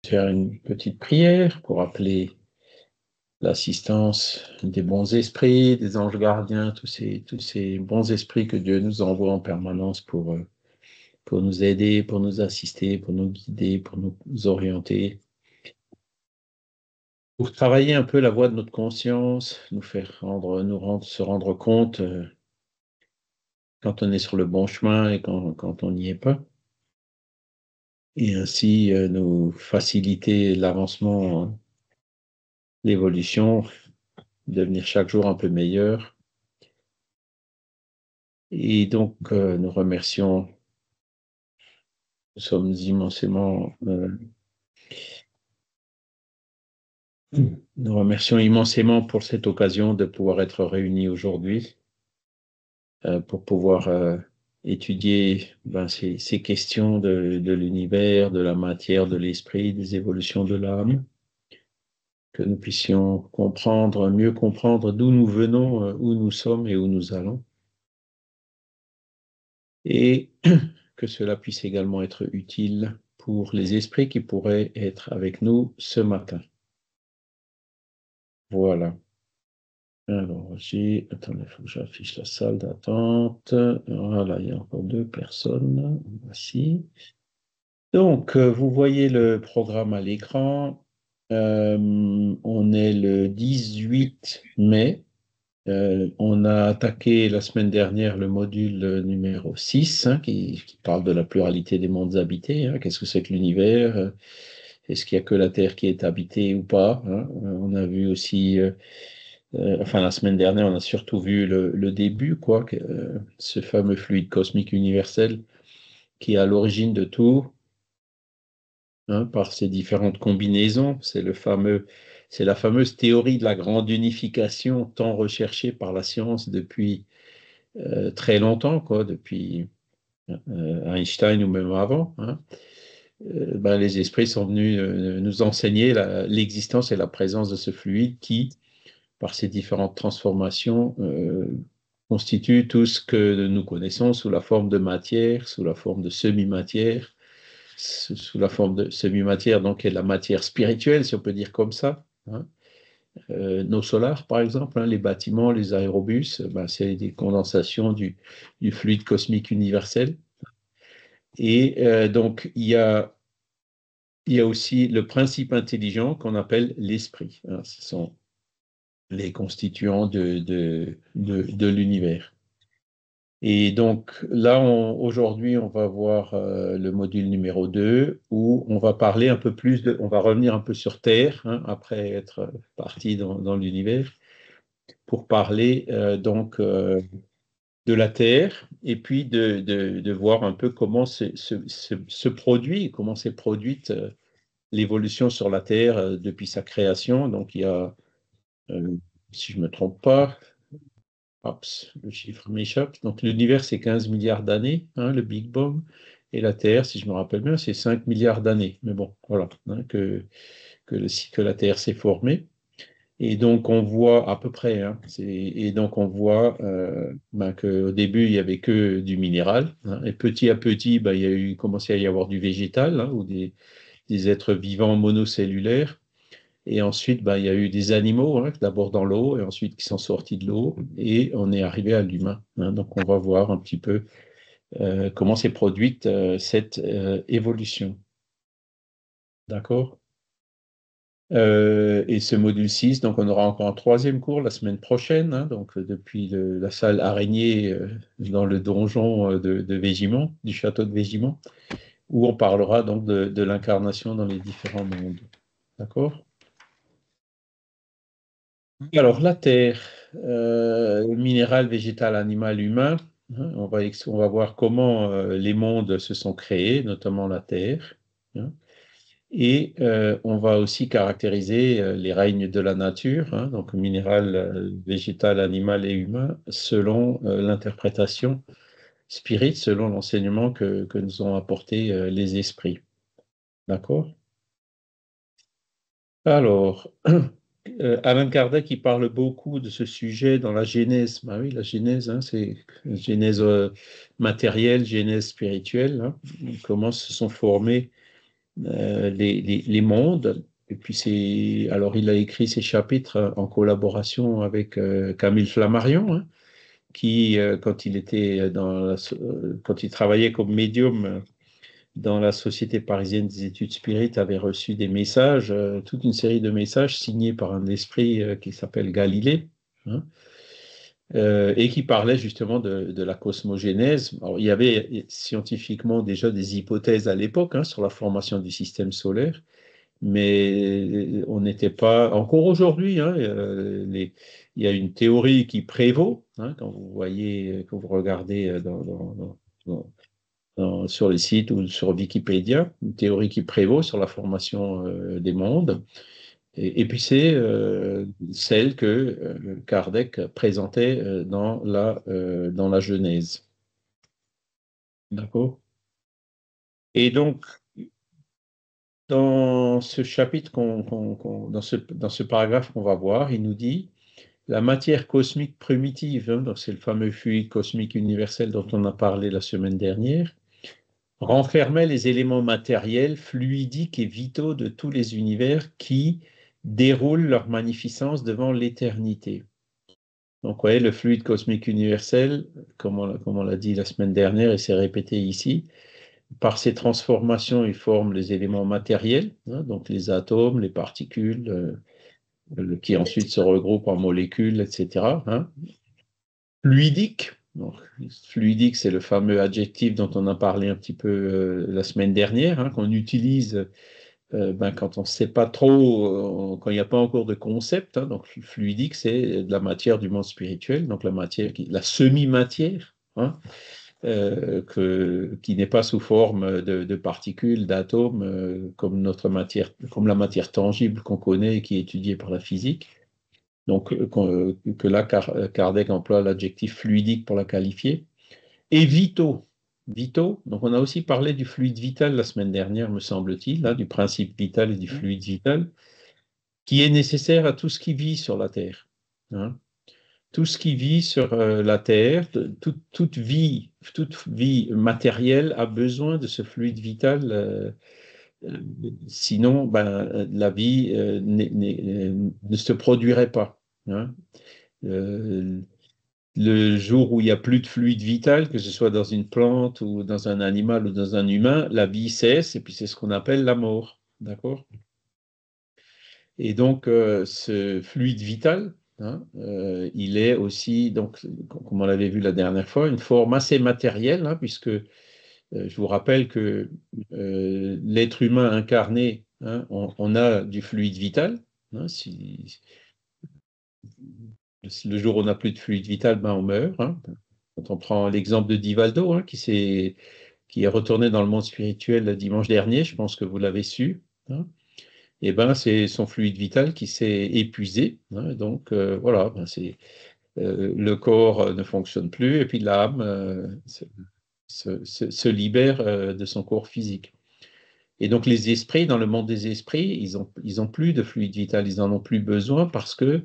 Faire une petite prière pour appeler l'assistance des bons esprits, des anges gardiens, tous ces bons esprits que Dieu nous envoie en permanence pour nous aider, pour nous assister, pour nous guider, pour nous orienter, pour travailler un peu la voie de notre conscience, se rendre compte quand on est sur le bon chemin et quand on n'y est pas, et ainsi nous faciliter l'avancement, l'évolution, devenir chaque jour un peu meilleur. Et donc, nous sommes nous remercions immensément pour cette occasion de pouvoir être réunis aujourd'hui, pour pouvoir étudier ces questions de l'univers, de la matière, de l'esprit, des évolutions de l'âme, que nous puissions mieux comprendre d'où nous venons, où nous sommes et où nous allons. Et que cela puisse également être utile pour les esprits qui pourraient être avec nous ce matin. Voilà. Alors, attendez, il faut que j'affiche la salle d'attente. Voilà, il y a encore 2 personnes. Voici. Donc, vous voyez le programme à l'écran. On est le 18 mai. On a attaqué la semaine dernière le module numéro 6, qui parle de la pluralité des mondes habités. Qu'est-ce que c'est que l'univers? Est-ce qu'il n'y a que la Terre qui est habitée ou pas? On a vu aussi, la semaine dernière, on a surtout vu le début, ce fameux fluide cosmique universel qui est à l'origine de tout, par ses différentes combinaisons. C'est la fameuse théorie de la grande unification tant recherchée par la science depuis très longtemps, depuis Einstein ou même avant. Les esprits sont venus nous enseigner l'existence et la présence de ce fluide qui, par ses différentes transformations, constitue tout ce que nous connaissons sous la forme de matière, sous la forme de semi-matière, sous la forme de semi-matière, donc qui est la matière spirituelle, si on peut dire comme ça. Nos solars, par exemple, les bâtiments, les aérobus, c'est des condensations du fluide cosmique universel. Et donc, il y a aussi le principe intelligent qu'on appelle l'esprit. Ce sont les constituants de l'univers. Et donc là, aujourd'hui, on va voir le module numéro 2 où on va parler un peu plus on va revenir un peu sur Terre, après être parti dans l'univers, pour parler de la Terre et puis de voir un peu comment se produit, comment s'est produite l'évolution sur la Terre depuis sa création. Donc il y a, si je ne me trompe pas, le chiffre m'échappe. Donc l'univers, c'est 15 milliards d'années, le Big Bang, et la Terre, si je me rappelle bien, c'est 5 milliards d'années. Mais bon, voilà, que la Terre s'est formée. Et donc on voit à peu près, et donc on voit qu'au début, il n'y avait que du minéral, et petit à petit, commençait à y avoir du végétal, ou des êtres vivants monocellulaires. Et ensuite, il y a eu des animaux, d'abord dans l'eau, et ensuite qui sont sortis de l'eau, et on est arrivé à l'humain. Donc, on va voir un petit peu comment s'est produite cette évolution. D'accord? Et ce module 6, donc on aura encore un 3e cours la semaine prochaine, donc depuis la salle araignée dans le donjon de Végimont, du château de Végimont, où on parlera donc de l'incarnation dans les différents mondes. D'accord? Alors, la Terre, minéral, végétal, animal, humain, on va voir comment les mondes se sont créés, notamment la Terre. Et on va aussi caractériser les règnes de la nature, donc minéral, végétal, animal et humain, selon l'interprétation spirit, selon l'enseignement que nous ont apporté les esprits. D'accord? Alors, Alan Kardec, il parle beaucoup de ce sujet dans la Genèse. Oui, la Genèse, c'est Genèse matérielle, Genèse spirituelle, comment se sont formés les mondes. Et puis alors il a écrit ces chapitres en collaboration avec Camille Flammarion, hein, qui, quand il travaillait comme médium dans la Société parisienne des études spirites, avait reçu des messages, toute une série de messages signés par un esprit qui s'appelle Galilée, hein, et qui parlait justement de la cosmogénèse. Alors, il y avait scientifiquement déjà des hypothèses à l'époque, hein, sur la formation du système solaire, mais on n'était pas, encore aujourd'hui, hein, il y a une théorie qui prévaut, hein, quand vous regardez dans- sur les sites ou sur Wikipédia, une théorie qui prévaut sur la formation des mondes. Et puis c'est celle que Kardec présentait dans la Genèse. D'accord? Et donc, dans ce chapitre, dans ce paragraphe qu'on va voir, il nous dit la matière cosmique primitive, hein, donc c'est le fameux fluide cosmique universel dont on a parlé la semaine dernière, renfermait les éléments matériels, fluidiques et vitaux de tous les univers qui déroulent leur magnificence devant l'éternité. Donc, vous voyez, le fluide cosmique universel, comme on l'a dit la semaine dernière et c'est répété ici, par ces transformations, il forme les éléments matériels, hein, donc les atomes, les particules, qui ensuite se regroupent en molécules, etc. Hein. Fluidique, donc, fluidique, c'est le fameux adjectif dont on a parlé un petit peu la semaine dernière, hein, qu'on utilise quand on ne sait pas trop, quand il n'y a pas encore de concept. Hein, donc fluidique, c'est de la matière du monde spirituel, donc la semi-matière, hein, qui n'est pas sous forme de particules, d'atomes, comme la matière tangible qu'on connaît et qui est étudiée par la physique. Donc, que là, Kardec emploie l'adjectif fluidique pour la qualifier. Et vitaux. Vitaux, donc on a aussi parlé du fluide vital la semaine dernière, me semble-t-il, là, du principe vital et du fluide vital, qui est nécessaire à tout ce qui vit sur la Terre. Hein. Tout ce qui vit sur la Terre, toute vie matérielle a besoin de ce fluide vital, sinon la vie ne se produirait pas. Hein. Euh, le jour où il n'y a plus de fluide vital, que ce soit dans une plante ou dans un animal ou dans un humain, la vie cesse et puis c'est ce qu'on appelle la mort. D'accord? Et donc, ce fluide vital, hein, il est aussi, donc, comme on l'avait vu la dernière fois, une forme assez matérielle, hein, puisque je vous rappelle que l'être humain incarné, hein, on a du fluide vital. Hein, si le jour où on n'a plus de fluide vital, on meurt. Hein. Quand on prend l'exemple de Divaldo, hein, qui est retourné dans le monde spirituel le dimanche dernier, je pense que vous l'avez su. Hein. Et c'est son fluide vital qui s'est épuisé. Hein, donc voilà, le corps ne fonctionne plus et puis l'âme se libère de son corps physique. Et donc les esprits, dans le monde des esprits, ils ont plus de fluide vital, ils n'en ont plus besoin parce que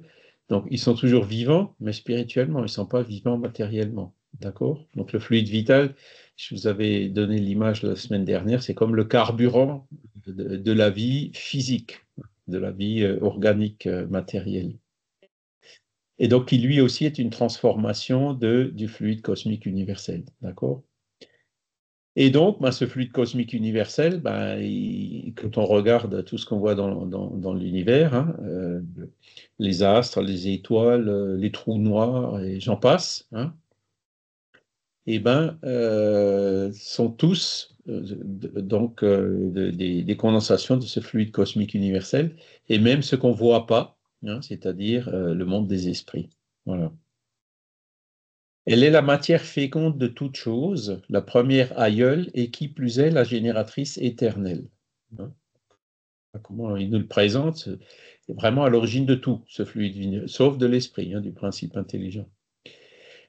donc ils sont toujours vivants, mais spirituellement, ils ne sont pas vivants matériellement. D'accord? Donc le fluide vital, je vous avais donné l'image la semaine dernière, c'est comme le carburant de la vie physique, de la vie organique, matérielle. Et donc qui lui aussi est une transformation du fluide cosmique universel. D'accord? Et donc, ce fluide cosmique universel, quand on regarde tout ce qu'on voit dans l'univers, hein, les astres, les étoiles, les trous noirs, et j'en passe, hein, sont tous des condensations de ce fluide cosmique universel, et même ce qu'on ne voit pas, hein, c'est-à-dire le monde des esprits. Voilà. Elle est la matière féconde de toute chose, la première aïeule et qui plus est la génératrice éternelle. Hein. Comment il nous le présente, c'est vraiment à l'origine de tout, ce fluide, sauf de l'esprit, hein, du principe intelligent.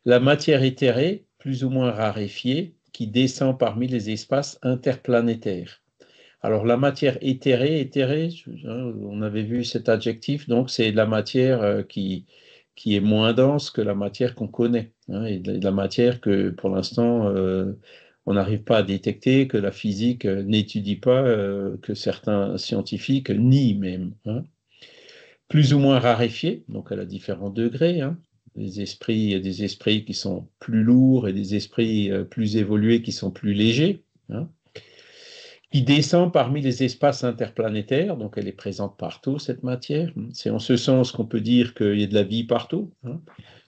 La matière éthérée, plus ou moins raréfiée, qui descend parmi les espaces interplanétaires. Alors la matière éthérée, hein, on avait vu cet adjectif, donc c'est la matière qui est moins dense que la matière qu'on connaît, hein, et de la matière que pour l'instant on n'arrive pas à détecter, que la physique n'étudie pas, que certains scientifiques nient même, hein. Plus ou moins raréfiés, donc à différents degrés, hein. Les esprits, il y a des esprits qui sont plus lourds et des esprits plus évolués qui sont plus légers, hein, qui descend parmi les espaces interplanétaires, donc elle est présente partout, cette matière. C'est en ce sens qu'on peut dire qu'il y a de la vie partout, hein.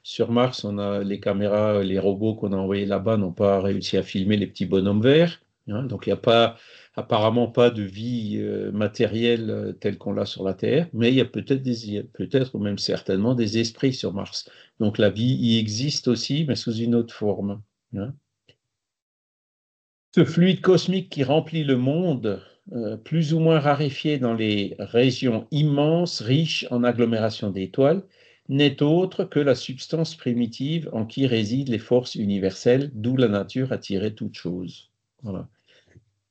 Sur Mars, on a les caméras, les robots qu'on a envoyés là-bas n'ont pas réussi à filmer les petits bonhommes verts, hein. Donc il n'y a pas, apparemment pas de vie matérielle telle qu'on l'a sur la Terre, mais il y a peut-être ou même certainement des esprits sur Mars. Donc la vie y existe aussi, mais sous une autre forme, hein. Ce fluide cosmique qui remplit le monde, plus ou moins raréfié dans les régions immenses, riches en agglomérations d'étoiles, n'est autre que la substance primitive en qui résident les forces universelles, d'où la nature a tiré toute chose. Voilà.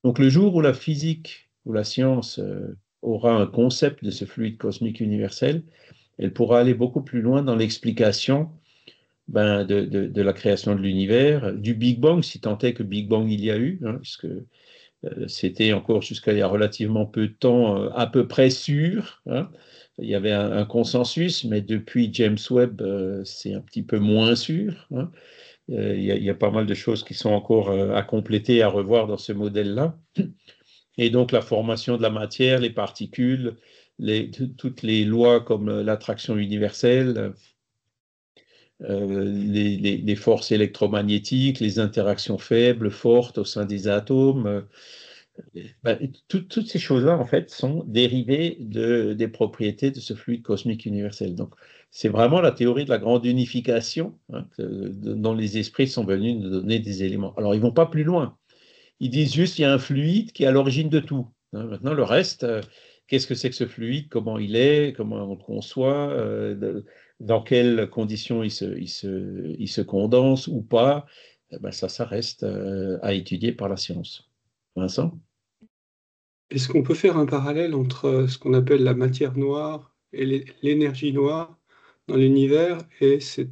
Donc le jour où la physique, où la science aura un concept de ce fluide cosmique universel, elle pourra aller beaucoup plus loin dans l'explication de la création de l'univers, du Big Bang, si tant est que Big Bang il y a eu, hein, puisque c'était encore jusqu'à il y a relativement peu de temps à peu près sûr, hein. Il y avait un consensus, mais depuis James Webb, c'est un petit peu moins sûr, hein. Il y a pas mal de choses qui sont encore à compléter, à revoir dans ce modèle-là. Et donc la formation de la matière, les particules, toutes les lois comme l'attraction universelle, les forces électromagnétiques, les interactions faibles, fortes au sein des atomes. Toutes ces choses-là, en fait, sont dérivées des propriétés de ce fluide cosmique universel. Donc, c'est vraiment la théorie de la grande unification, hein, dont les esprits sont venus nous donner des éléments. Alors, ils ne vont pas plus loin. Ils disent juste qu'il y a un fluide qui est à l'origine de tout, hein. Maintenant, le reste, qu'est-ce que c'est que ce fluide, comment il est, comment on le conçoit, dans quelles conditions il se condense ou pas, ça reste à étudier par la science. Vincent? Est-ce qu'on peut faire un parallèle entre ce qu'on appelle la matière noire et l'énergie noire dans l'univers et ce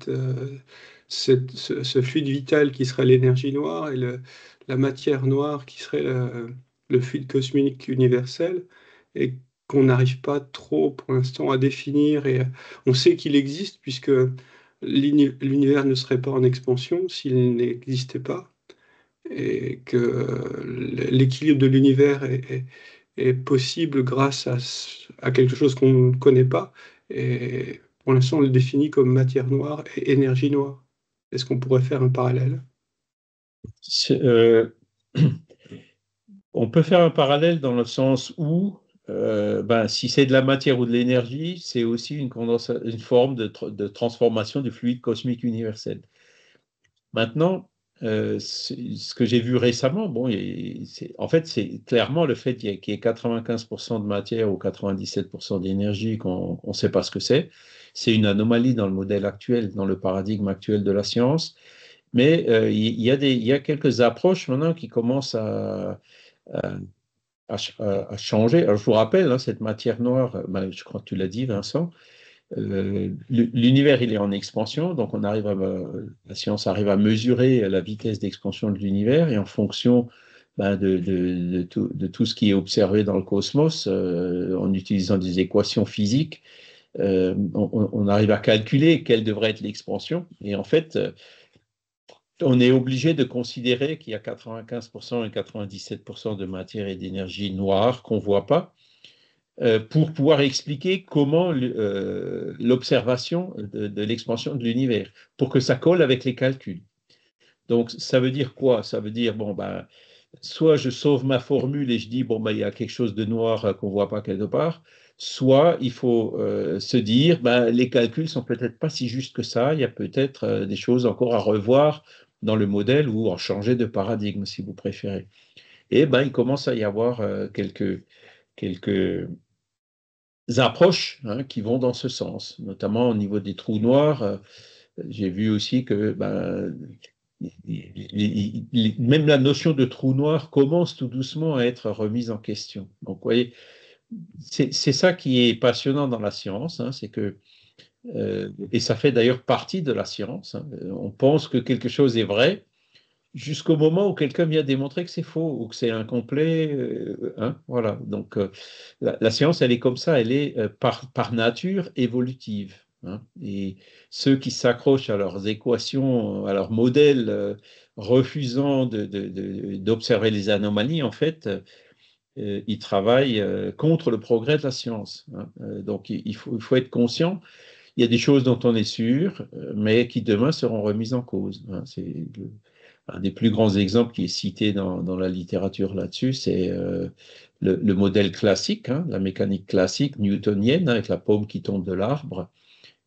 fluide vital qui serait l'énergie noire et la matière noire qui serait le fluide cosmique universel et qu'on n'arrive pas trop pour l'instant à définir et on sait qu'il existe puisque l'univers ne serait pas en expansion s'il n'existait pas et que l'équilibre de l'univers est possible grâce à quelque chose qu'on ne connaît pas. Et pour l'instant, on le définit comme matière noire et énergie noire. Est-ce qu'on pourrait faire un parallèle? C'est, on peut faire un parallèle dans le sens où, si c'est de la matière ou de l'énergie, c'est aussi une forme de transformation du fluide cosmique universel. Maintenant, ce que j'ai vu récemment, bon, en fait, c'est clairement le fait qu'il y ait 95% de matière ou 97% d'énergie, qu'on ne sait pas ce que c'est. C'est une anomalie dans le modèle actuel, dans le paradigme actuel de la science. Mais il y a quelques approches maintenant qui commencent à, à changer. Alors, je vous rappelle, hein, cette matière noire, je crois que tu l'as dit, Vincent, l'univers, il est en expansion, donc la science arrive à mesurer la vitesse d'expansion de l'univers et en fonction de tout ce qui est observé dans le cosmos, en utilisant des équations physiques, on arrive à calculer quelle devrait être l'expansion. Et en fait, on est obligé de considérer qu'il y a 95% et 97% de matière et d'énergie noire qu'on ne voit pas, pour pouvoir expliquer comment l'observation de l'expansion de l'univers, pour que ça colle avec les calculs. Donc, ça veut dire quoi? Ça veut dire, soit je sauve ma formule et je dis, il y a quelque chose de noir qu'on ne voit pas quelque part, soit il faut se dire, les calculs sont peut-être pas si justes que ça, il y a peut-être des choses encore à revoir dans le modèle ou en changer de paradigme, si vous préférez. Et il commence à y avoir quelques approches, hein, qui vont dans ce sens, notamment au niveau des trous noirs. J'ai vu aussi que même la notion de trou noir commence tout doucement à être remise en question. Donc, vous voyez, c'est ça qui est passionnant dans la science, hein, c'est que, et ça fait d'ailleurs partie de la science, hein, on pense que quelque chose est vrai, jusqu'au moment où quelqu'un vient démontrer que c'est faux ou que c'est incomplet. Hein, voilà. Donc, la science, elle est comme ça, elle est par nature évolutive. Hein. Et ceux qui s'accrochent à leurs équations, à leurs modèles, refusant d'observer les anomalies, en fait, ils travaillent contre le progrès de la science. Hein. Donc, il faut être conscient. Il y a des choses dont on est sûr, mais qui demain seront remises en cause. Hein. Un des plus grands exemples qui est cité dans la littérature là-dessus, c'est le modèle classique, hein, la mécanique classique newtonienne, hein, avec la pomme qui tombe de l'arbre,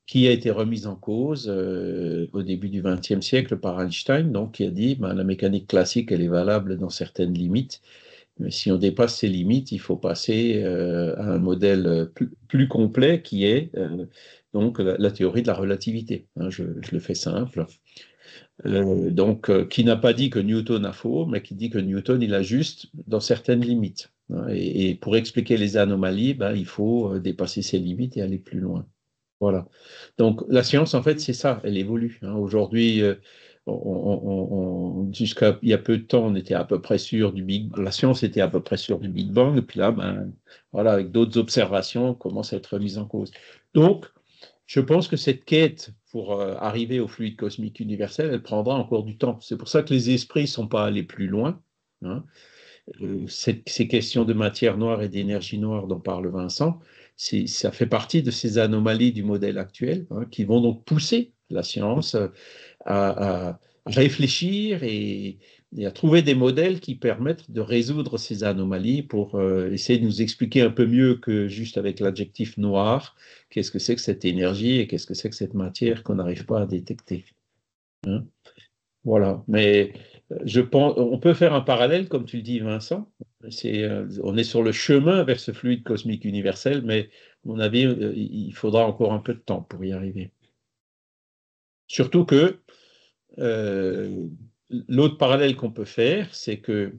qui a été remise en cause au début du XXe siècle par Einstein, donc qui a dit ben, la mécanique classique, elle est valable dans certaines limites, mais si on dépasse ces limites, il faut passer à un modèle plus complet qui est donc la théorie de la relativité. Hein, je le fais simple. Qui n'a pas dit que Newton a faux, mais qui dit que Newton, il a juste dans certaines limites. Hein. Et pour expliquer les anomalies, ben, il faut dépasser ces limites et aller plus loin. Voilà. Donc la science, en fait, c'est ça, elle évolue. Hein. Aujourd'hui, jusqu'à il y a peu de temps, on était à peu près sûr du Big Bang. La science était à peu près sûre du Big Bang, et puis là, ben, voilà, avec d'autres observations, on commence à être remise en cause. Donc, je pense que cette quête pour arriver au fluide cosmique universel, elle prendra encore du temps. C'est pour ça que les esprits ne sont pas allés plus loin. Hein. Ces questions de matière noire et d'énergie noire dont parle Vincent, ça fait partie de ces anomalies du modèle actuel, hein, qui vont donc pousser la science à réfléchir et à trouver des modèles qui permettent de résoudre ces anomalies pour essayer de nous expliquer un peu mieux que juste avec l'adjectif noir, qu'est-ce que c'est que cette énergie et qu'est-ce que c'est que cette matière qu'on n'arrive pas à détecter. Hein. Voilà, mais je pense, on peut faire un parallèle, comme tu le dis, Vincent. On est sur le chemin vers ce fluide cosmique universel, mais à mon avis, il faudra encore un peu de temps pour y arriver. Surtout que euh, l'autre parallèle qu'on peut faire, c'est que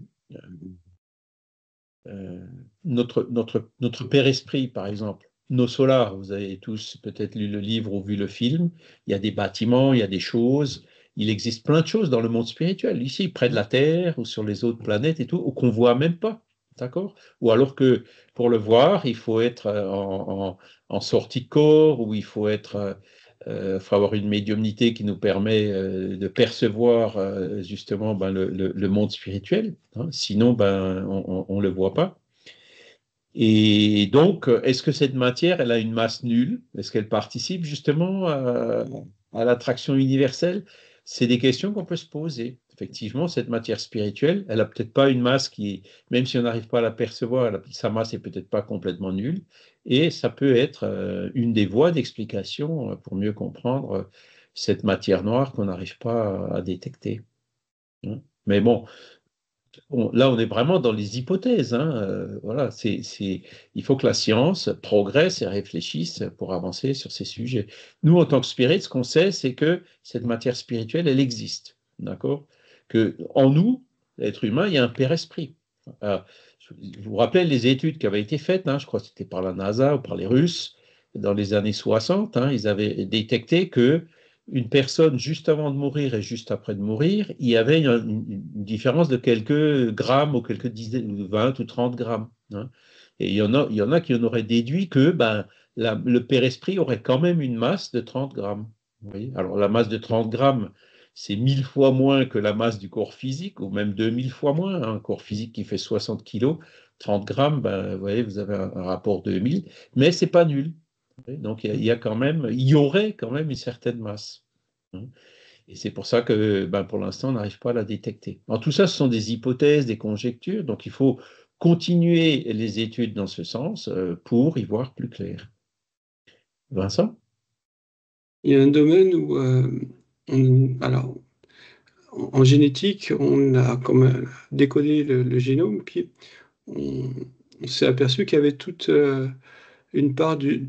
euh, notre Père Esprit, par exemple, nos solars, vous avez tous peut-être lu le livre ou vu le film, il y a des bâtiments, il y a des choses, il existe plein de choses dans le monde spirituel, ici, près de la Terre ou sur les autres planètes et tout, qu'on ne voit même pas. D'accord? Ou alors que pour le voir, il faut être en sortie de corps, ou il faut faut avoir une médiumnité qui nous permet de percevoir justement ben, le monde spirituel. Hein. Sinon, ben, on ne le voit pas. Et donc, est-ce que cette matière, elle a une masse nulle? Est-ce qu'elle participe justement à l'attraction universelle? C'est des questions qu'on peut se poser. Effectivement, cette matière spirituelle, elle n'a peut-être pas une masse qui, même si on n'arrive pas à la percevoir, sa masse est peut-être pas complètement nulle. Et ça peut être une des voies d'explication pour mieux comprendre cette matière noire qu'on n'arrive pas à détecter. Hein. Mais bon, là, on est vraiment dans les hypothèses. Hein. Voilà, il faut que la science progresse et réfléchisse pour avancer sur ces sujets. Nous, en tant que spirit, ce qu'on sait, c'est que cette matière spirituelle, elle existe. D'accord? Que en nous, l'être humain, il y a un père-esprit. Alors, vous vous rappelez les études qui avaient été faites, hein, je crois que c'était par la NASA ou par les Russes, dans les années 60, hein, ils avaient détecté que une personne juste avant de mourir et juste après de mourir, il y avait une différence de quelques grammes ou quelques dizaines, 20 ou 30 grammes. Hein. Et il y en a qui en auraient déduit que ben, le père-esprit aurait quand même une masse de 30 grammes. Vous voyez. Alors la masse de 30 grammes, c'est 1000 fois moins que la masse du corps physique, ou même 2000 fois moins. Hein. Un corps physique qui fait 60 kilos, 30 grammes, ben, vous voyez, vous avez un rapport 2000, mais c'est pas nul. Donc il y a quand même, il y aurait quand même une certaine masse. Hein. Et c'est pour ça que ben, pour l'instant, on n'arrive pas à la détecter. Alors tout ça, ce sont des hypothèses, des conjectures, donc il faut continuer les études dans ce sens pour y voir plus clair. Vincent? Il y a un domaine où, alors, en génétique, on a comme décodé le génome, puis on s'est aperçu qu'il y avait toute une part du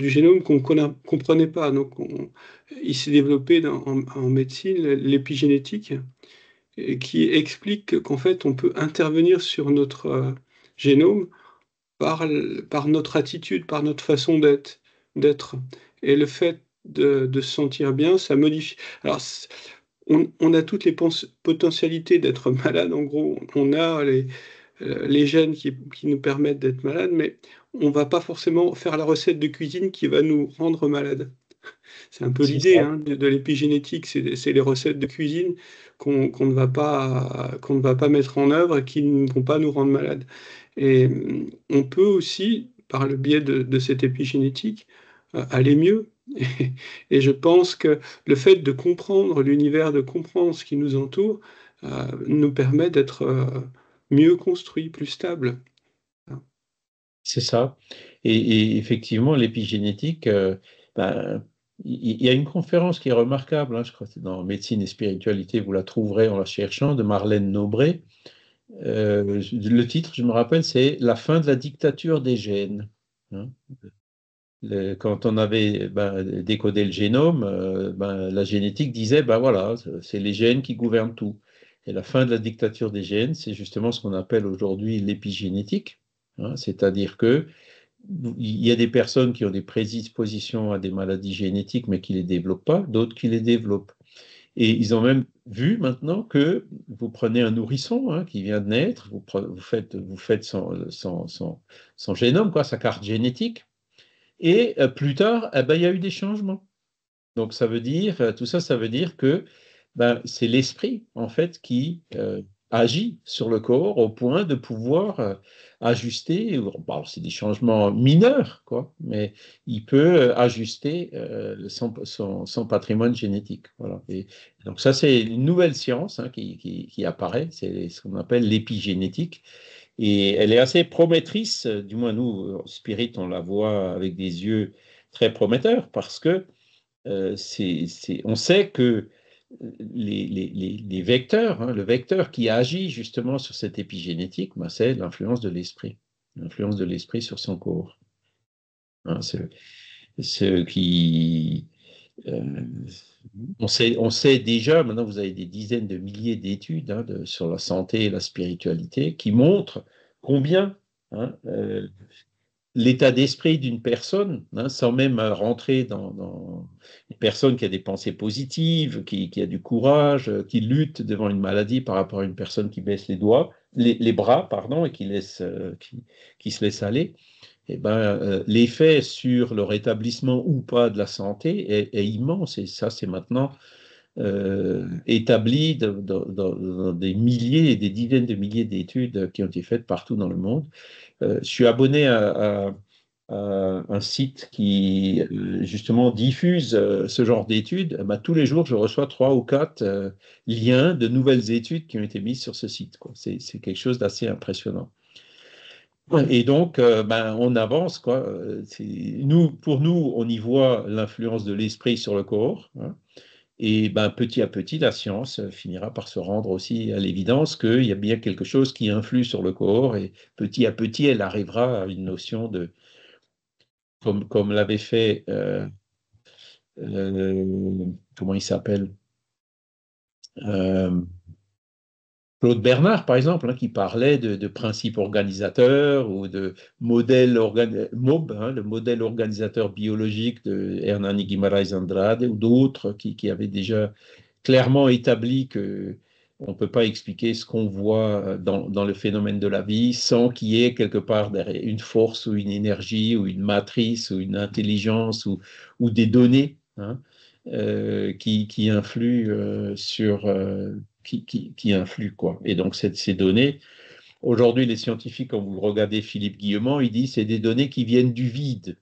génome qu'on ne comprenait pas. Donc, il s'est développé en médecine l'épigénétique, et qui explique qu'en fait, on peut intervenir sur notre génome par notre attitude, par notre façon d'être. Et le fait de se sentir bien, ça modifie. Alors, on a toutes les potentialités d'être malade. En gros, on a les gènes qui nous permettent d'être malades, mais on ne va pas forcément faire la recette de cuisine qui va nous rendre malade. C'est un peu C'est l'idée, ça. hein, de l'épigénétique, c'est les recettes de cuisine qu'on ne va pas mettre en œuvre et qui ne vont pas nous rendre malades. Et on peut aussi, par le biais de cette épigénétique, aller mieux. Et je pense que le fait de comprendre l'univers, de comprendre ce qui nous entoure, nous permet d'être mieux construits, plus stables. C'est ça. Et effectivement, l'épigénétique, ben, il y a une conférence qui est remarquable, hein, je crois que c'est dans Médecine et Spiritualité, vous la trouverez en la cherchant, de Marlène Nobré. Le titre, je me rappelle, c'est La fin de la dictature des gènes. Hein. Quand on avait décodé le génome, la génétique disait, ben voilà, c'est les gènes qui gouvernent tout. Et la fin de la dictature des gènes, c'est justement ce qu'on appelle aujourd'hui l'épigénétique. Hein. C'est-à-dire que il y a des personnes qui ont des prédispositions à des maladies génétiques, mais qui ne les développent pas, d'autres qui les développent. Et ils ont même vu maintenant que vous prenez un nourrisson, hein, qui vient de naître, vous faites son génome, quoi, sa carte génétique, et plus tard, eh ben, il y a eu des changements. Donc ça veut dire, tout ça, ça veut dire que ben, c'est l'esprit en fait qui agit sur le corps au point de pouvoir ajuster. Bon, c'est des changements mineurs, quoi, mais il peut ajuster son patrimoine génétique. Voilà. Et donc ça, c'est une nouvelle science, hein, qui apparaît. C'est ce qu'on appelle l'épigénétique. Et elle est assez promettrice, du moins nous, Spirit, on la voit avec des yeux très prometteurs parce que on sait que les vecteurs, hein, le vecteur qui agit justement sur cette épigénétique, ben, c'est l'influence de l'esprit sur son corps. Hein, ce qui, euh, on sait déjà, maintenant vous avez des dizaines de milliers d'études, hein, sur la santé et la spiritualité qui montrent combien, hein, l'état d'esprit d'une personne, hein, sans même rentrer dans une personne qui a des pensées positives, qui a du courage, qui lutte devant une maladie par rapport à une personne qui baisse les bras, pardon, et qui se laisse aller, eh ben, l'effet sur le rétablissement ou pas de la santé est immense. Et ça, c'est maintenant établi dans des milliers et des dizaines de milliers d'études qui ont été faites partout dans le monde. Je suis abonné à un site qui justement diffuse ce genre d'études. Eh ben, tous les jours, je reçois 3 ou 4 liens de nouvelles études qui ont été mises sur ce site, quoi. C'est quelque chose d'assez impressionnant. Et donc, ben, on avance, quoi. Pour nous, on y voit l'influence de l'esprit sur le corps, hein. Et ben, petit à petit, la science finira par se rendre aussi à l'évidence qu'il y a bien quelque chose qui influe sur le corps. Et petit à petit, elle arrivera à une notion de, comme l'avait fait, comment il s'appelle? Euh, Claude Bernard, par exemple, hein, qui parlait de principes organisateurs ou de MOB, hein, le modèle organisateur biologique de Hernani Guimarães Andrade ou d'autres qui avaient déjà clairement établi que on ne peut pas expliquer ce qu'on voit dans le phénomène de la vie sans qu'il y ait quelque part derrière une force ou une énergie ou une matrice ou une intelligence ou des données, hein, qui influent qui influent, quoi. Et donc ces données, aujourd'hui les scientifiques, quand vous regardez Philippe Guillemont, il dit c'est des données qui viennent du vide,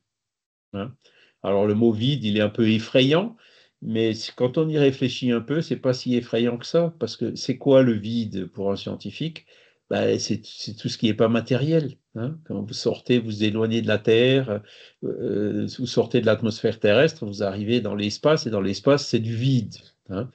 hein. Alors le mot vide, il est un peu effrayant, mais quand on y réfléchit un peu, c'est pas si effrayant que ça, parce que c'est quoi le vide pour un scientifique? Ben, c'est tout ce qui n'est pas matériel, hein. Quand vous sortez, vous éloignez de la Terre, vous sortez de l'atmosphère terrestre, vous arrivez dans l'espace, et dans l'espace, c'est du vide, hein.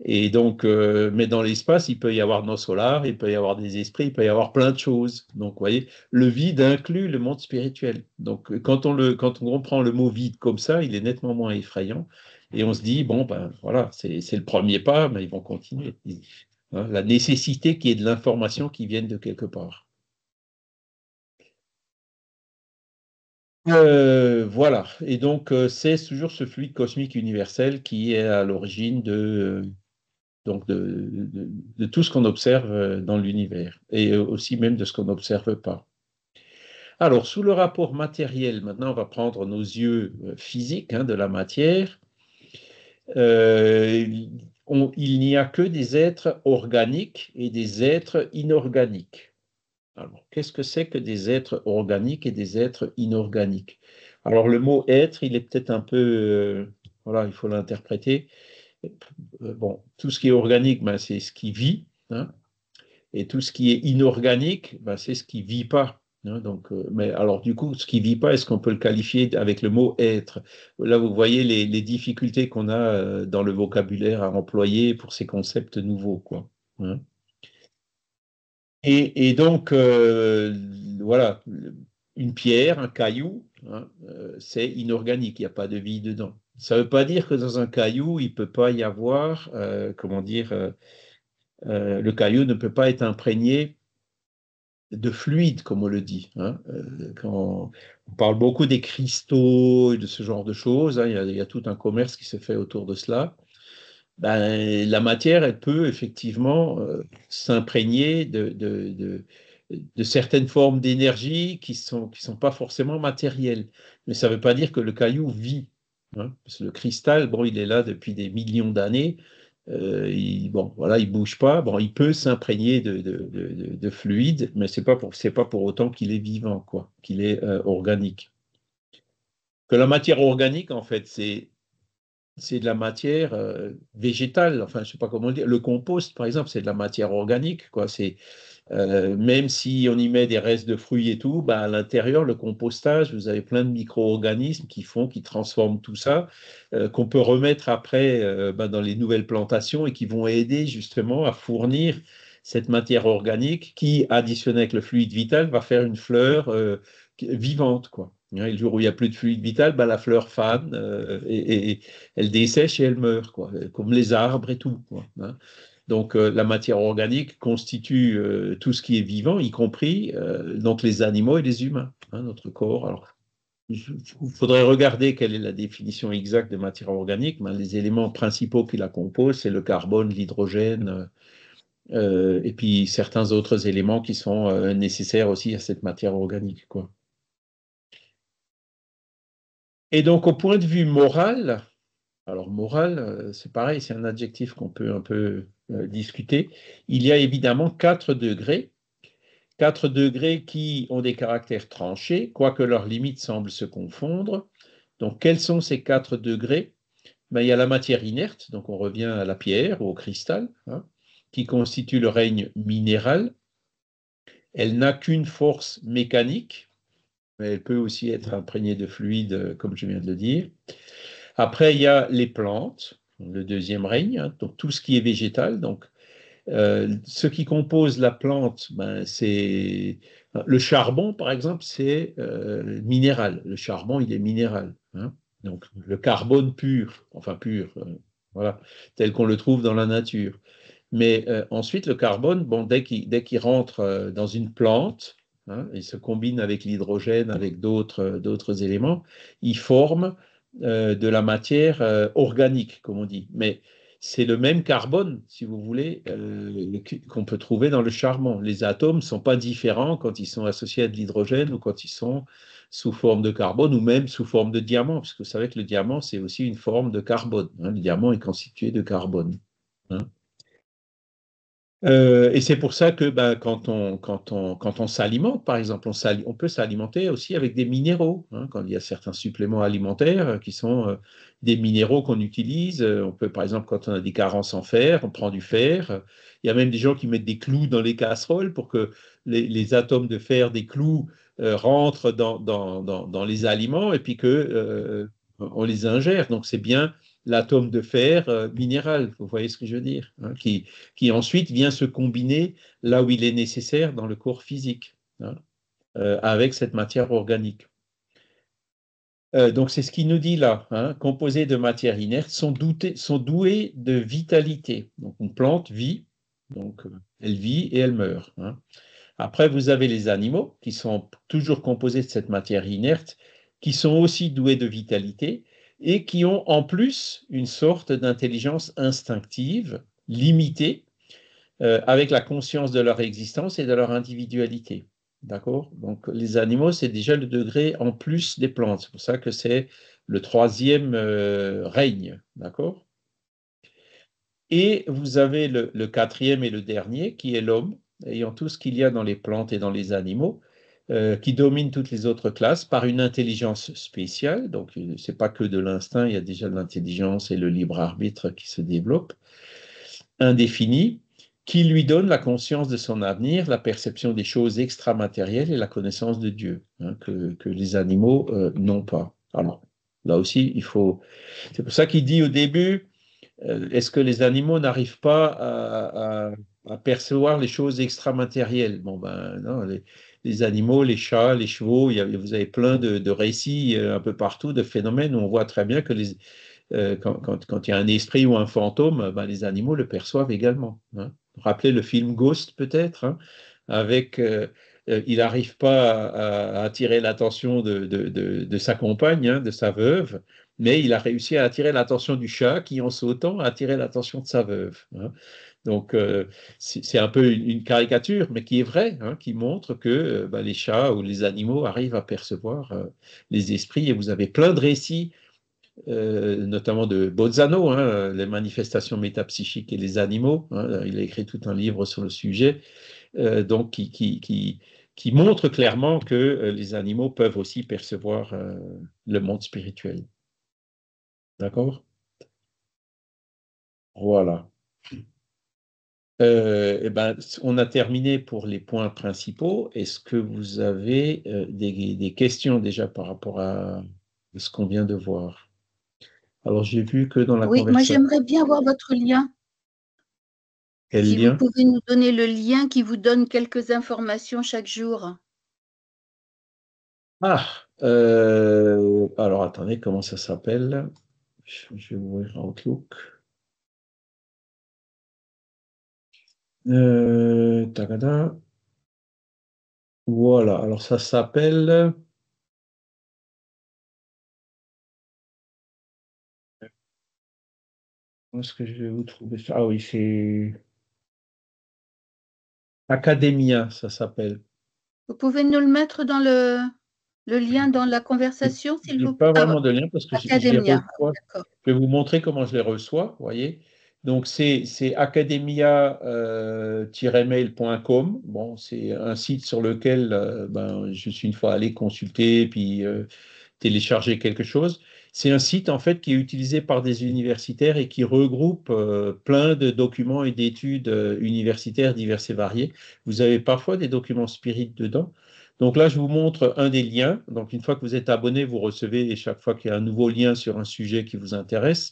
Et donc, mais dans l'espace, il peut y avoir nos solars, il peut y avoir des esprits, il peut y avoir plein de choses. Donc, vous voyez, le vide inclut le monde spirituel. Donc, quand on comprend le mot vide comme ça, il est nettement moins effrayant. Et on se dit, bon, ben voilà, c'est le premier pas, mais ils vont continuer. Hein, la nécessité qu'il y ait de l'information qui vienne de quelque part. Voilà. Et donc, c'est toujours ce fluide cosmique universel qui est à l'origine donc de tout ce qu'on observe dans l'univers, et aussi même de ce qu'on n'observe pas. Alors, sous le rapport matériel, maintenant, on va prendre nos yeux physiques de la matière. Il n'y a que des êtres organiques et des êtres inorganiques. Alors, qu'est-ce que c'est que des êtres organiques et des êtres inorganiques? Alors, le mot être, il est peut-être un peu, voilà, il faut l'interpréter. Bon, tout ce qui est organique, ben, c'est ce qui vit, hein, et tout ce qui est inorganique, ben, c'est ce qui vit pas. Hein. Donc, mais alors, du coup, ce qui vit pas, est-ce qu'on peut le qualifier avec le mot être? Là, vous voyez les difficultés qu'on a dans le vocabulaire à employer pour ces concepts nouveaux, quoi. Hein. Et donc, voilà, une pierre, un caillou, hein, c'est inorganique, il n'y a pas de vie dedans. Ça ne veut pas dire que dans un caillou, il ne peut pas y avoir, comment dire, le caillou ne peut pas être imprégné de fluide, comme on le dit. Hein. Quand on parle beaucoup des cristaux et de ce genre de choses, hein, il y a tout un commerce qui se fait autour de cela. Ben, la matière, elle peut effectivement s'imprégner de certaines formes d'énergie qui sont pas forcément matérielles. Mais ça ne veut pas dire que le caillou vit. Hein, parce que le cristal, bon, il est là depuis des millions d'années. Bon, voilà, il bouge pas. Bon, il peut s'imprégner de fluide, mais c'est pas pour autant qu'il est vivant, quoi, qu'il est organique. Que la matière organique, en fait, c'est de la matière végétale, enfin, je sais pas comment dire. Le compost, par exemple, c'est de la matière organique, quoi. Même si on y met des restes de fruits et tout, bah, à l'intérieur, le compostage, vous avez plein de micro-organismes qui transforment tout ça, qu'on peut remettre après bah, dans les nouvelles plantations et qui vont aider justement à fournir cette matière organique qui, additionnée avec le fluide vital, va faire une fleur vivante, quoi. Hein, et le jour où il n'y a plus de fluide vital, bah, la fleur fane et elle dessèche et elle meurt, quoi, comme les arbres et tout, quoi, hein. Donc, la matière organique constitue tout ce qui est vivant, y compris donc les animaux et les humains, hein, notre corps. Alors, il faudrait regarder quelle est la définition exacte de matière organique, mais les éléments principaux qui la composent, c'est le carbone, l'hydrogène, et puis certains autres éléments qui sont nécessaires aussi à cette matière organique, quoi. Et donc, au point de vue moral, alors moral, c'est pareil, c'est un adjectif qu'on peut un peu discuter. Il y a évidemment 4 degrés. 4 degrés qui ont des caractères tranchés, quoique leurs limites semblent se confondre. Donc, quels sont ces 4 degrés? Ben, il y a la matière inerte, donc on revient à la pierre ou au cristal, hein, qui constitue le règne minéral. Elle n'a qu'une force mécanique, mais elle peut aussi être imprégnée de fluide, comme je viens de le dire. Après, il y a les plantes, le deuxième règne, hein, donc tout ce qui est végétal. Donc, ce qui compose la plante, ben, c'est le charbon, par exemple, c'est minéral. Le charbon, il est minéral. Hein. Donc, le carbone pur, enfin pur, voilà, tel qu'on le trouve dans la nature. Mais ensuite, le carbone, bon, dès qu'il rentre dans une plante, hein, il se combine avec l'hydrogène, avec d'autres éléments, il forme de la matière organique, comme on dit. Mais c'est le même carbone, si vous voulez, qu'on peut trouver dans le charbon. Les atomes ne sont pas différents quand ils sont associés à de l'hydrogène ou quand ils sont sous forme de carbone ou même sous forme de diamant, parce que vous savez que le diamant, c'est aussi une forme de carbone. Hein. Le diamant est constitué de carbone. Hein. Et c'est pour ça que ben, quand on s'alimente, par exemple, on peut s'alimenter aussi avec des minéraux. Hein, quand il y a certains suppléments alimentaires qui sont des minéraux qu'on utilise. On peut, par exemple, quand on a des carences en fer, on prend du fer. Il y a même des gens qui mettent des clous dans les casseroles pour que les atomes de fer des clous rentrent dans les aliments et puis que on les ingère. Donc c'est bien l'atome de fer minéral, vous voyez ce que je veux dire, hein, qui ensuite vient se combiner là où il est nécessaire dans le corps physique, hein, avec cette matière organique. Donc c'est ce qu'il nous dit là, hein, composés de matière inerte, sont doués de vitalité. Donc une plante vit, donc elle vit et elle meurt. Hein. Après, vous avez les animaux qui sont toujours composés de cette matière inerte, qui sont aussi doués de vitalité et qui ont en plus une sorte d'intelligence instinctive, limités, avec la conscience de leur existence et de leur individualité. D'accord? Donc, les animaux, c'est déjà le degré en plus des plantes. C'est pour ça que c'est le troisième règne. D'accord? Et vous avez le quatrième et le dernier, qui est l'homme, ayant tout ce qu'il y a dans les plantes et dans les animaux, qui domine toutes les autres classes par une intelligence spéciale. Donc, ce n'est pas que de l'instinct, il y a déjà de l'intelligence et le libre arbitre qui se développe, indéfinie, qui lui donne la conscience de son avenir, la perception des choses extramatérielles et la connaissance de Dieu, hein, que les animaux n'ont pas. Alors, là aussi, il faut. C'est pour ça qu'il dit au début, est-ce que les animaux n'arrivent pas à percevoir les choses extramatérielles? Bon, ben non, les animaux, les chats, les chevaux, vous avez plein de récits un peu partout, de phénomènes où on voit très bien que quand il y a un esprit ou un fantôme, ben, les animaux le perçoivent également. Hein. Rappelez le film Ghost, peut-être, hein, avec. Il n'arrive pas à attirer l'attention de sa compagne, hein, de sa veuve, mais il a réussi à attirer l'attention du chat qui, en sautant, a attiré l'attention de sa veuve. Hein. Donc, c'est un peu une caricature, mais qui est vraie, hein, qui montre que ben, les chats ou les animaux arrivent à percevoir les esprits. Et vous avez plein de récits, notamment de Bozzano, hein, les manifestations métapsychiques et les animaux. Hein, il a écrit tout un livre sur le sujet, donc qui montre clairement que les animaux peuvent aussi percevoir le monde spirituel. D'accord? Voilà. Eh ben, on a terminé pour les points principaux. Est-ce que vous avez des questions déjà par rapport à ce qu'on vient de voir? Alors, j'ai vu que dans la Oui, moi conversation, j'aimerais bien avoir votre lien. quel Si vous lien? pouvez nous donner le lien qui vous donne quelques informations chaque jour. Ah, alors attendez, comment ça s'appelle? Je vais ouvrir Outlook. Tagada. Voilà, alors ça s'appelle. Où est-ce que je vais vous trouver ça? Ah oui, c'est Academia, ça s'appelle. Vous pouvez nous le mettre dans le lien dans la conversation, s'il J'ai vous pas plaît? vraiment de lien parce que je les Academia, reçois. d'accord. Je vais vous montrer comment je les reçois, vous voyez. Donc, c'est academia-mail.com. Bon, c'est un site sur lequel ben, je suis une fois allé consulter puis télécharger quelque chose. C'est un site, en fait, qui est utilisé par des universitaires et qui regroupe plein de documents et d'études universitaires diverses et variées. Vous avez parfois des documents spirites dedans. Donc là, je vous montre un des liens. Donc, une fois que vous êtes abonné, vous recevez, et chaque fois qu'il y a un nouveau lien sur un sujet qui vous intéresse,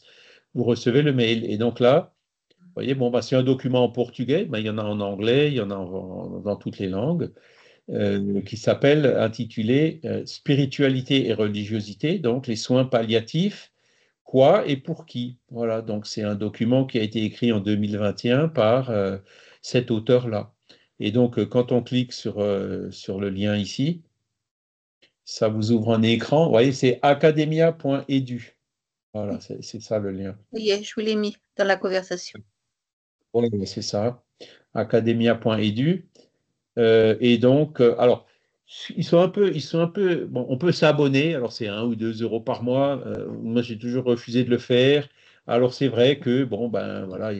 vous recevez le mail. Et donc là, vous voyez, bon, bah, c'est un document en portugais, bah, il y en a en anglais, il y en a dans toutes les langues, qui s'appelle, intitulé Spiritualité et religiosité, donc les soins palliatifs, quoi et pour qui. Voilà, donc c'est un document qui a été écrit en 2021 par cet auteur-là. Et donc, quand on clique sur le lien ici, ça vous ouvre un écran. Vous voyez, c'est academia.edu. Voilà, c'est ça le lien. Ça y est, je vous l'ai mis dans la conversation. Oui, c'est ça, academia.edu. Et donc, alors, bon, on peut s'abonner, alors c'est 1 ou 2 € par mois. Moi, j'ai toujours refusé de le faire. Alors, c'est vrai que, bon, ben voilà,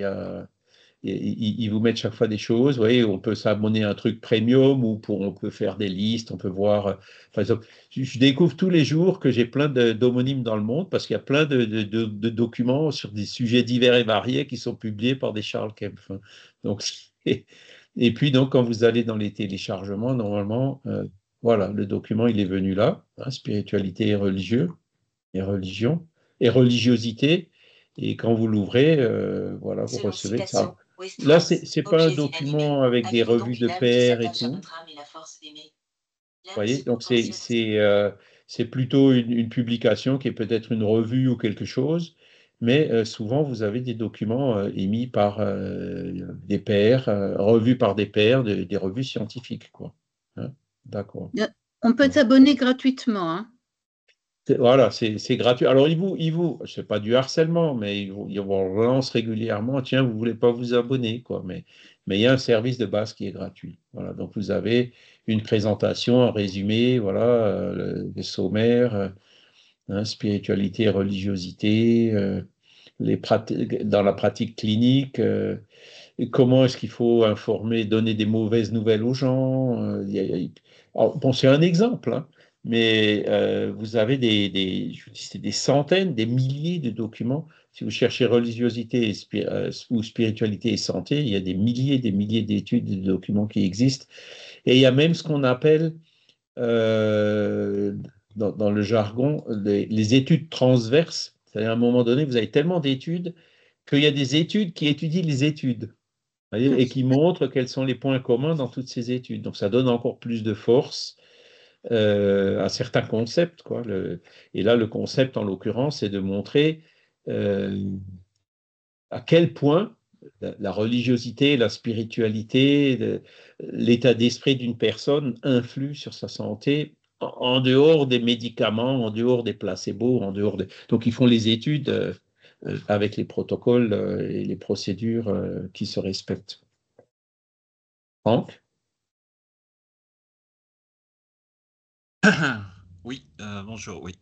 ils vous mettent chaque fois des choses. Vous voyez, on peut s'abonner à un truc premium ou on peut faire des listes, on peut voir. Par exemple, je découvre tous les jours que j'ai plein d'homonymes dans le monde parce qu'il y a plein de documents sur des sujets divers et variés qui sont publiés par des Charles Kempf. Hein. Donc, et puis, donc, quand vous allez dans les téléchargements, normalement, voilà, le document, il est venu là, hein, spiritualité et religieux, et religion, et religiosité. Et quand vous l'ouvrez, voilà, vous Selon recevez ça. citation, Là, Westeros, c'est pas un objets inanimés, document avec des avez-vous revues donc de une âme qui pairs et s'attache à tout. votre âme et la force d'aimer? L'âme Voyez, se donc proportionne. c'est plutôt une publication qui est peut-être une revue ou quelque chose, mais souvent vous avez des documents émis par des pairs, revus par des pairs, des revues scientifiques, quoi. Hein. D'accord. On peut Voilà. s'abonner gratuitement. Hein. Voilà, c'est gratuit. Alors, c'est pas du harcèlement, mais ils vous relancent régulièrement. Tiens, vous voulez pas vous abonner, quoi. Mais il y a un service de base qui est gratuit. Voilà, donc vous avez une présentation, un résumé, voilà, le sommaire, hein, spiritualité, religiosité, dans la pratique clinique. Et comment est-ce qu'il faut informer, donner des mauvaises nouvelles aux gens? Alors, bon, c'est un exemple, hein, mais vous avez je vous dis, c'est des centaines, des milliers de documents. Si vous cherchez religiosité ou spiritualité et santé, il y a des milliers d'études et de documents qui existent. Et il y a même ce qu'on appelle, euh, dans le jargon, les études transverses. C'est-à-dire, à un moment donné, vous avez tellement d'études qu'il y a des études qui étudient les études voyez, et qui montre quels sont les points communs dans toutes ces études. Donc ça donne encore plus de force à certains concepts, quoi. Et là, le concept, en l'occurrence, c'est de montrer euh, à quel point la religiosité, la spiritualité, l'état d'esprit d'une personne influe sur sa santé en dehors des médicaments, en dehors des placebos, en dehors de... Donc ils font les études avec les protocoles et les procédures qui se respectent. Franck? Oui, bonjour, oui.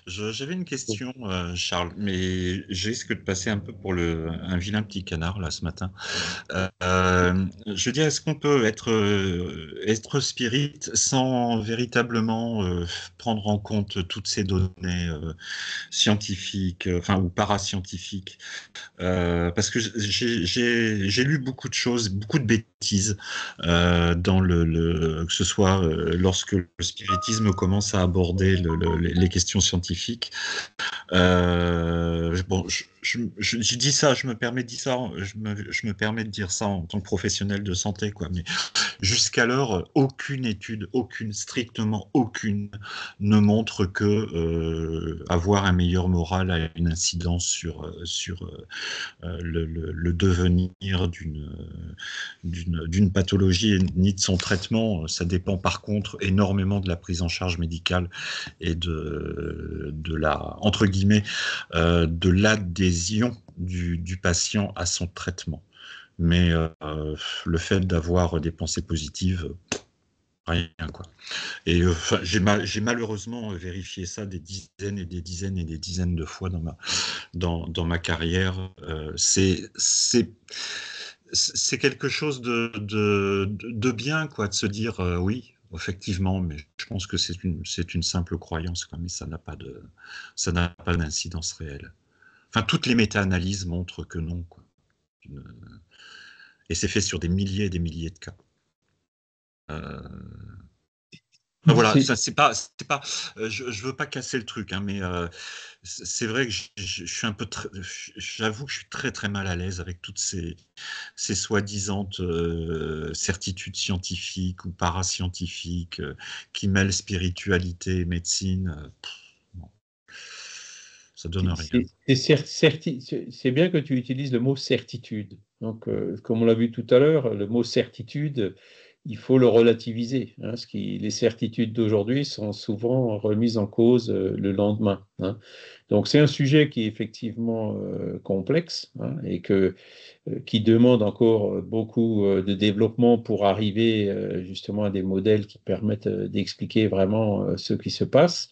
J'avais une question, Charles, mais je risque de passer un peu pour un vilain petit canard là ce matin. Je veux dire, est-ce qu'on peut être spirit sans véritablement prendre en compte toutes ces données scientifiques, enfin ou parascientifiques? Parce que j'ai lu beaucoup de choses, beaucoup de bêtises dans que ce soit lorsque le spiritisme commence à aborder les questions scientifiques. Bon, je dis ça, je me permets de dire ça, je me permets de dire ça en tant que professionnel de santé, quoi. Mais jusqu'alors, aucune étude, strictement aucune, ne montre que avoir un meilleur moral a une incidence sur le devenir d'une pathologie ni de son traitement. Ça dépend par contre énormément de la prise en charge médicale et de la, entre guillemets, de l'adhésion du patient à son traitement. Mais le fait d'avoir des pensées positives, rien, quoi. Et j'ai malheureusement vérifié ça des dizaines et des dizaines et des dizaines de fois dans ma carrière. C'est quelque chose de bien, quoi, de se dire oui, effectivement, mais je pense que c'est une simple croyance, quoi, mais ça n'a pas d'incidence réelle. Enfin, toutes les méta-analyses montrent que non, quoi. Et c'est fait sur des milliers et des milliers de cas. Voilà, ça c'est pas, je veux pas casser le truc, hein, mais c'est vrai que je suis un peu, j'avoue que je suis très très mal à l'aise avec toutes ces soi-disant certitudes scientifiques ou parascientifiques qui mêlent spiritualité et médecine. Non, ça donne rien. C'est bien que tu utilises le mot certitude. Donc, comme on l'a vu tout à l'heure, le mot certitude, il faut le relativiser, hein, les certitudes d'aujourd'hui sont souvent remises en cause le lendemain, hein. Donc, c'est un sujet qui est effectivement complexe, hein, et qui demande encore beaucoup de développement pour arriver justement à des modèles qui permettent d'expliquer vraiment ce qui se passe.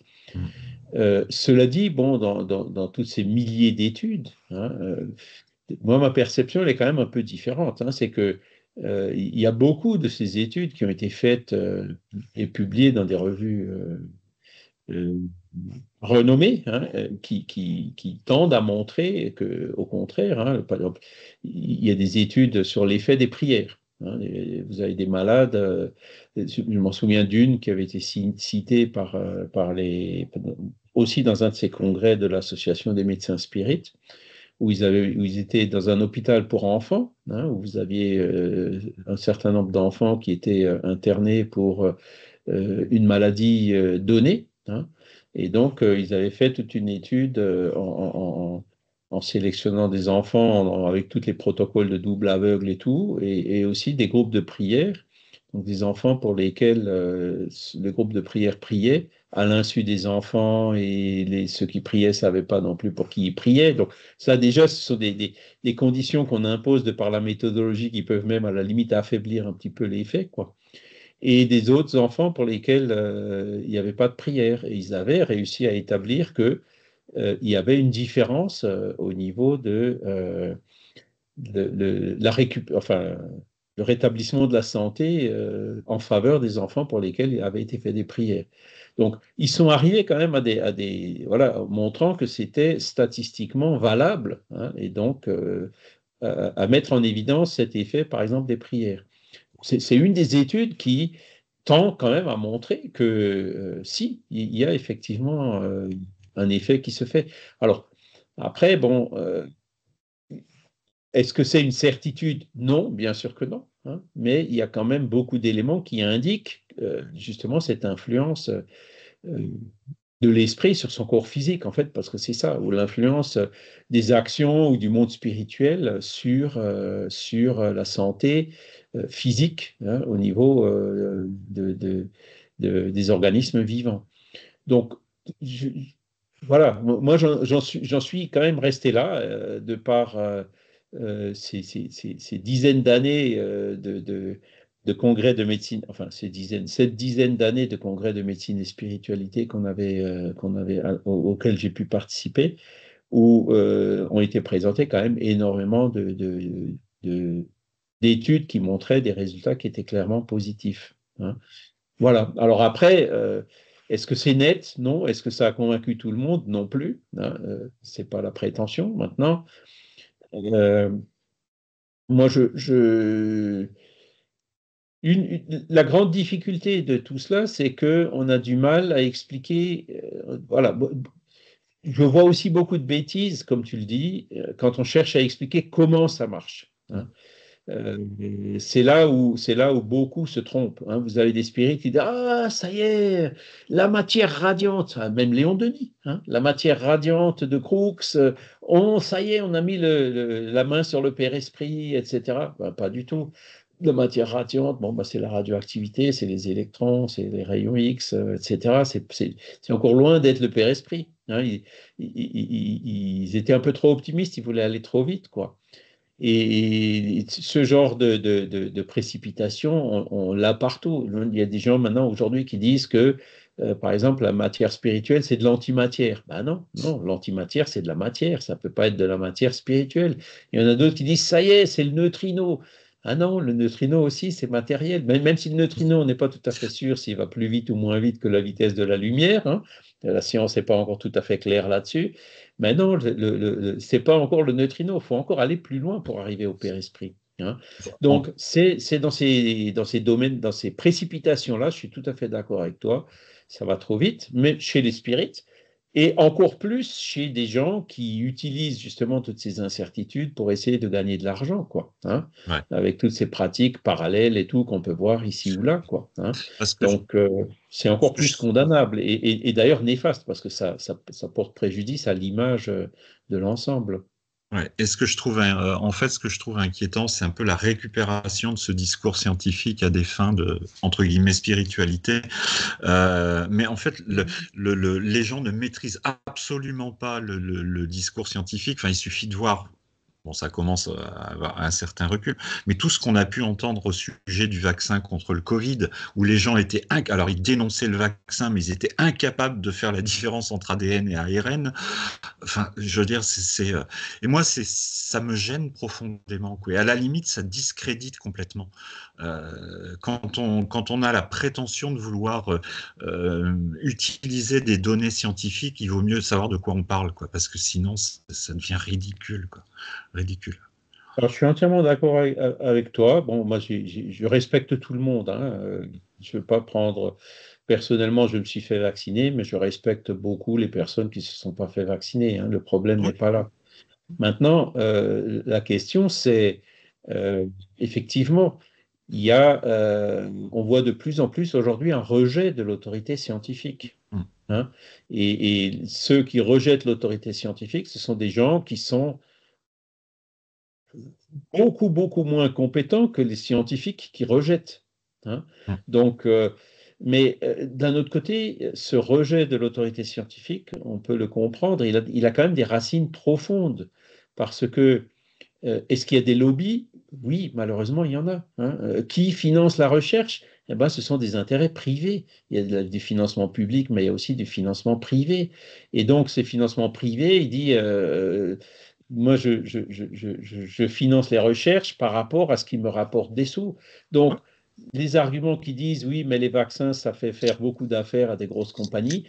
Cela dit, bon, dans toutes ces milliers d'études, hein, moi, ma perception, elle est quand même un peu différente, hein. C'est que il y a beaucoup de ces études qui ont été faites et publiées dans des revues euh, renommées, hein, qui tendent à montrer que, au contraire, hein, par exemple, il y a des études sur l'effet des prières, hein. Vous avez des malades, je m'en souviens d'une qui avait été citée aussi dans un de ces congrès de l'Association des médecins spirites, où ils étaient dans un hôpital pour enfants, hein, où vous aviez un certain nombre d'enfants qui étaient internés pour une maladie donnée, hein. Et donc, ils avaient fait toute une étude en sélectionnant des enfants avec tous les protocoles de double aveugle et tout, et aussi des groupes de prière, donc des enfants pour lesquels le groupe de prière priait à l'insu des enfants, et ceux qui priaient ne savaient pas non plus pour qui ils priaient. Donc ça déjà, ce sont des conditions qu'on impose de par la méthodologie qui peuvent même à la limite affaiblir un petit peu l'effet, quoi. Et des autres enfants pour lesquels il n'y avait pas de prière. Et ils avaient réussi à établir que il y avait une différence au niveau enfin, le rétablissement de la santé en faveur des enfants pour lesquels il avait été fait des prières. Donc, ils sont arrivés quand même voilà, montrant que c'était statistiquement valable, hein, et donc à mettre en évidence cet effet, par exemple, des prières. C'est une des études qui tend quand même à montrer que si, il y a effectivement un effet qui se fait. Alors, après, bon, est-ce que c'est une certitude? Non, bien sûr que non, hein, mais il y a quand même beaucoup d'éléments qui indiquent justement cette influence de l'esprit sur son corps physique, en fait, parce que c'est ça, ou l'influence des actions ou du monde spirituel sur la santé physique, hein, au niveau des organismes vivants. Donc, je- voilà, moi j'en suis quand même resté là, de par ces dizaines d'années de congrès de médecine, enfin cette dizaine d'années de congrès de médecine et spiritualité auxquels j'ai pu participer, où ont été présentés quand même énormément d'études qui montraient des résultats qui étaient clairement positifs, hein. Voilà. Alors après, est-ce que c'est net? Non. Est-ce que ça a convaincu tout le monde? Non plus, hein. C'est pas la prétention. Maintenant, euh, moi, la grande difficulté de tout cela, c'est que on a du mal à expliquer. Voilà. Je vois aussi beaucoup de bêtises, comme tu le dis, quand on cherche à expliquer comment ça marche, hein. C'est là où beaucoup se trompent, hein. Vous avez des spirites qui disent: ah, ça y est, la matière radiante, ah, même Léon Denis, hein, la matière radiante de Crookes, ça y est, on a mis la main sur le Père Esprit, etc. Ben, pas du tout. La matière radiante, bon, ben, c'est la radioactivité, c'est les électrons, c'est les rayons X, etc. C'est encore loin d'être le Père Esprit, hein. Ils étaient un peu trop optimistes, ils voulaient aller trop vite, quoi. Et ce genre de précipitation, on l'a partout. Il y a des gens maintenant aujourd'hui qui disent que, par exemple, la matière spirituelle, c'est de l'antimatière. Ben non, non, l'antimatière, c'est de la matière. Ça ne peut pas être de la matière spirituelle. Il y en a d'autres qui disent: ça y est, c'est le neutrino. Ah non, le neutrino aussi, c'est matériel. Même si le neutrino, on n'est pas tout à fait sûr s'il va plus vite ou moins vite que la vitesse de la lumière, hein. La science n'est pas encore tout à fait claire là-dessus. Mais non, ce n'est pas encore le neutrino. Il faut encore aller plus loin pour arriver au Père Esprit, hein. Donc, c'est dans ces domaines, dans ces précipitations-là, je suis tout à fait d'accord avec toi. Ça va trop vite, mais chez les spirites, et encore plus chez des gens qui utilisent justement toutes ces incertitudes pour essayer de gagner de l'argent, quoi, hein, Ouais. avec toutes ces pratiques parallèles et tout qu'on peut voir ici ou là, quoi, hein. Parce que Donc, c'est encore plus condamnable et d'ailleurs néfaste parce que ça porte préjudice à l'image de l'ensemble. Ouais. Et ce que je trouve, en fait, ce que je trouve inquiétant, c'est un peu la récupération de ce discours scientifique à des fins de, entre guillemets, spiritualité. Mais en fait, les gens ne maîtrisent absolument pas le discours scientifique. Enfin, il suffit de voir. Bon, ça commence à avoir un certain recul, mais tout ce qu'on a pu entendre au sujet du vaccin contre le Covid, où les gens étaient alors ils dénonçaient le vaccin, mais ils étaient incapables de faire la différence entre ADN et ARN. Enfin, je veux dire, et moi, ça me gêne profondément, quoi. Et à la limite, ça discrédite complètement. Quand on a la prétention de vouloir utiliser des données scientifiques, il vaut mieux savoir de quoi on parle, quoi, parce que sinon, ça devient ridicule, quoi. Ridicule. Alors, je suis entièrement d'accord avec toi. Bon, moi, je respecte tout le monde, hein. Je ne veux pas prendre. Personnellement, je me suis fait vacciner, mais je respecte beaucoup les personnes qui ne se sont pas fait vacciner, hein. Le problème Oui. n'est pas là. Maintenant, la question, c'est effectivement, on voit de plus en plus aujourd'hui un rejet de l'autorité scientifique, hein. Et ceux qui rejettent l'autorité scientifique, ce sont des gens qui sont beaucoup, beaucoup moins compétents que les scientifiques qui rejettent, hein. Donc, Mais d'un autre côté, ce rejet de l'autorité scientifique, on peut le comprendre, il a quand même des racines profondes, parce que est-ce qu'il y a des lobbies? Oui, malheureusement, il y en a. Hein. Qui finance la recherche? Eh ben, ce sont des intérêts privés. Il y a du financement public, mais il y a aussi du financement privé. Et donc, ces financements privés, il dit, moi, je finance les recherches par rapport à ce qui me rapporte des sous. Donc, les arguments qui disent, oui, mais les vaccins, ça fait faire beaucoup d'affaires à des grosses compagnies,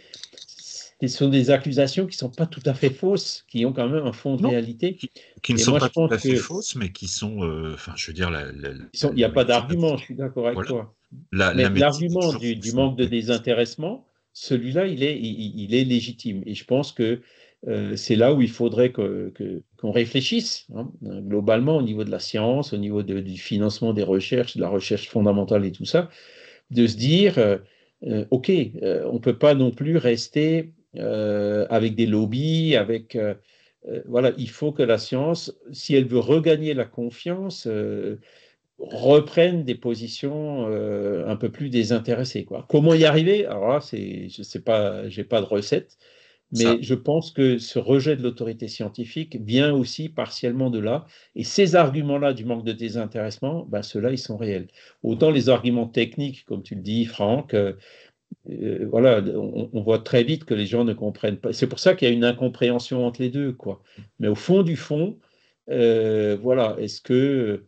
ce sont des accusations qui ne sont pas tout à fait fausses, qui ont quand même un fond de Non, réalité. qui ne Et sont moi, pas je tout pense à fait que fausses, mais qui sont, enfin, je veux dire, il n'y a pas d'argument, je suis d'accord avec voilà, toi. la Mais médecine est l'argument toujours du manque de désintéressement, celui-là, il est légitime. Et je pense que c'est là où il faudrait qu'on réfléchisse, hein, globalement, au niveau de la science, au niveau du financement des recherches, de la recherche fondamentale et tout ça, de se dire, OK, on ne peut pas non plus rester avec des lobbies, voilà, il faut que la science, si elle veut regagner la confiance, reprenne des positions un peu plus désintéressées, quoi. Comment y arriver? Alors là, je sais pas, j'ai pas de recette, ça. mais je pense que ce rejet de l'autorité scientifique vient aussi partiellement de là. Et ces arguments-là du manque de désintéressement, ben, ceux-là, ils sont réels. Autant les arguments techniques, comme tu le dis, Franck, voilà, on voit très vite que les gens ne comprennent pas. C'est pour ça qu'il y a une incompréhension entre les deux, quoi. Mais au fond du fond, voilà, est-ce que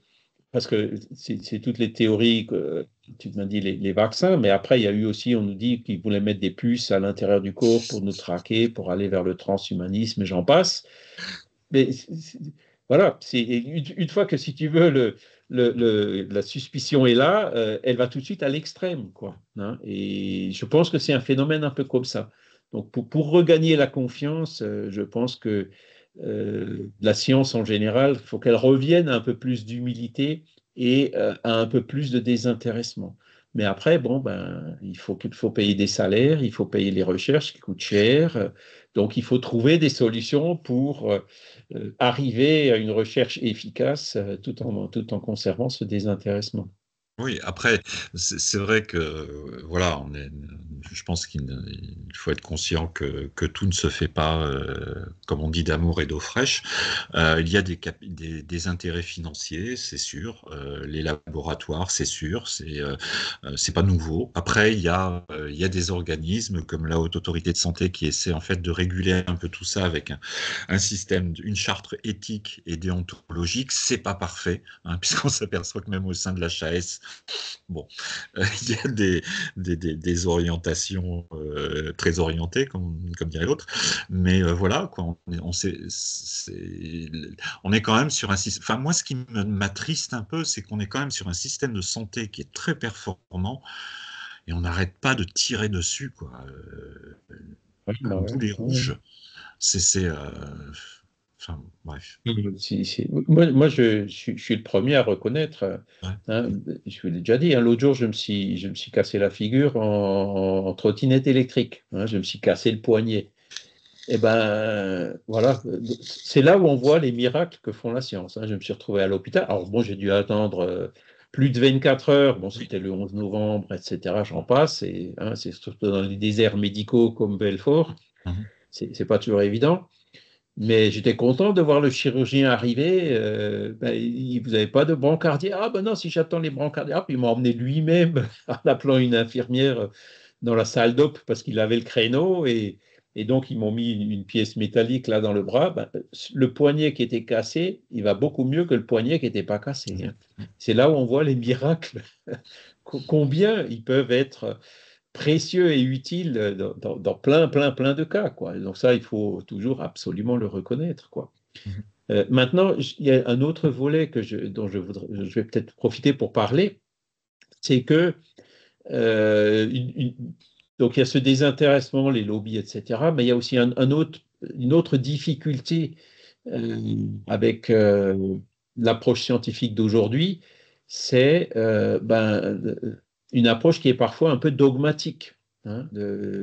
parce que c'est toutes les théories que tu m'as dit, les vaccins, mais après, il y a eu aussi, on nous dit qu'ils voulaient mettre des puces à l'intérieur du corps pour nous traquer, pour aller vers le transhumanisme, et j'en passe. Mais voilà, une fois que, si tu veux, la suspicion est là, elle va tout de suite à l'extrême, quoi. Hein. Et je pense que c'est un phénomène un peu comme ça. Donc, pour regagner la confiance, je pense que la science en général, il faut qu'elle revienne à un peu plus d'humilité et à un peu plus de désintéressement. Mais après, bon, ben, il faut payer des salaires, il faut payer les recherches qui coûtent cher. Donc, il faut trouver des solutions pour arriver à une recherche efficace tout en conservant ce désintéressement. Oui, après, c'est vrai que voilà, je pense il faut être conscient que tout ne se fait pas, comme on dit, d'amour et d'eau fraîche. Il y a des intérêts financiers, c'est sûr. Les laboratoires, c'est sûr, c'est pas nouveau. Après, il y a des organismes comme la Haute Autorité de Santé qui essaie en fait de réguler un peu tout ça avec un système, une charte éthique et déontologique. C'est pas parfait, hein, puisqu'on s'aperçoit que même au sein de l'HAS, bon, il y a des orientations très orientées, comme dirait l'autre, mais voilà, quoi, on est quand même sur un système. Enfin, moi, ce qui m'attriste un peu, c'est qu'on est quand même sur un système de santé qui est très performant et on n'arrête pas de tirer dessus, quoi, comme boulet rouge. Enfin, bref. Moi, je suis le premier à reconnaître, Ouais. hein, je vous l'ai déjà dit, hein, l'autre jour, je me suis cassé la figure en trottinette électrique, hein, je me suis cassé le poignet. Et ben voilà, c'est là où on voit les miracles que font la science. Hein. Je me suis retrouvé à l'hôpital. Alors bon, j'ai dû attendre plus de 24 heures. Bon, c'était le 11 novembre, etc. J'en passe. Et hein, c'est surtout dans les déserts médicaux comme Belfort. Mhm. C'est pas toujours évident. Mais j'étais content de voir le chirurgien arriver. Vous n'avez pas de brancardier? Ah ben non, si j'attends les brancardiers. Ah, puis il m'a emmené lui-même en appelant une infirmière dans la salle d'op parce qu'il avait le créneau. Et donc, ils m'ont mis une pièce métallique là dans le bras. Ben, le poignet qui était cassé, il va beaucoup mieux que le poignet qui n'était pas cassé. Hein. C'est là où on voit les miracles. Combien ils peuvent être précieux et utile dans plein de cas, quoi. Donc ça, il faut toujours absolument le reconnaître, quoi. Maintenant, il y a un autre volet dont je vais peut-être profiter pour parler, c'est que donc il y a ce désintéressement, les lobbies, etc., mais il y a aussi une autre difficulté avec l'approche scientifique d'aujourd'hui, c'est une approche qui est parfois un peu dogmatique. Hein,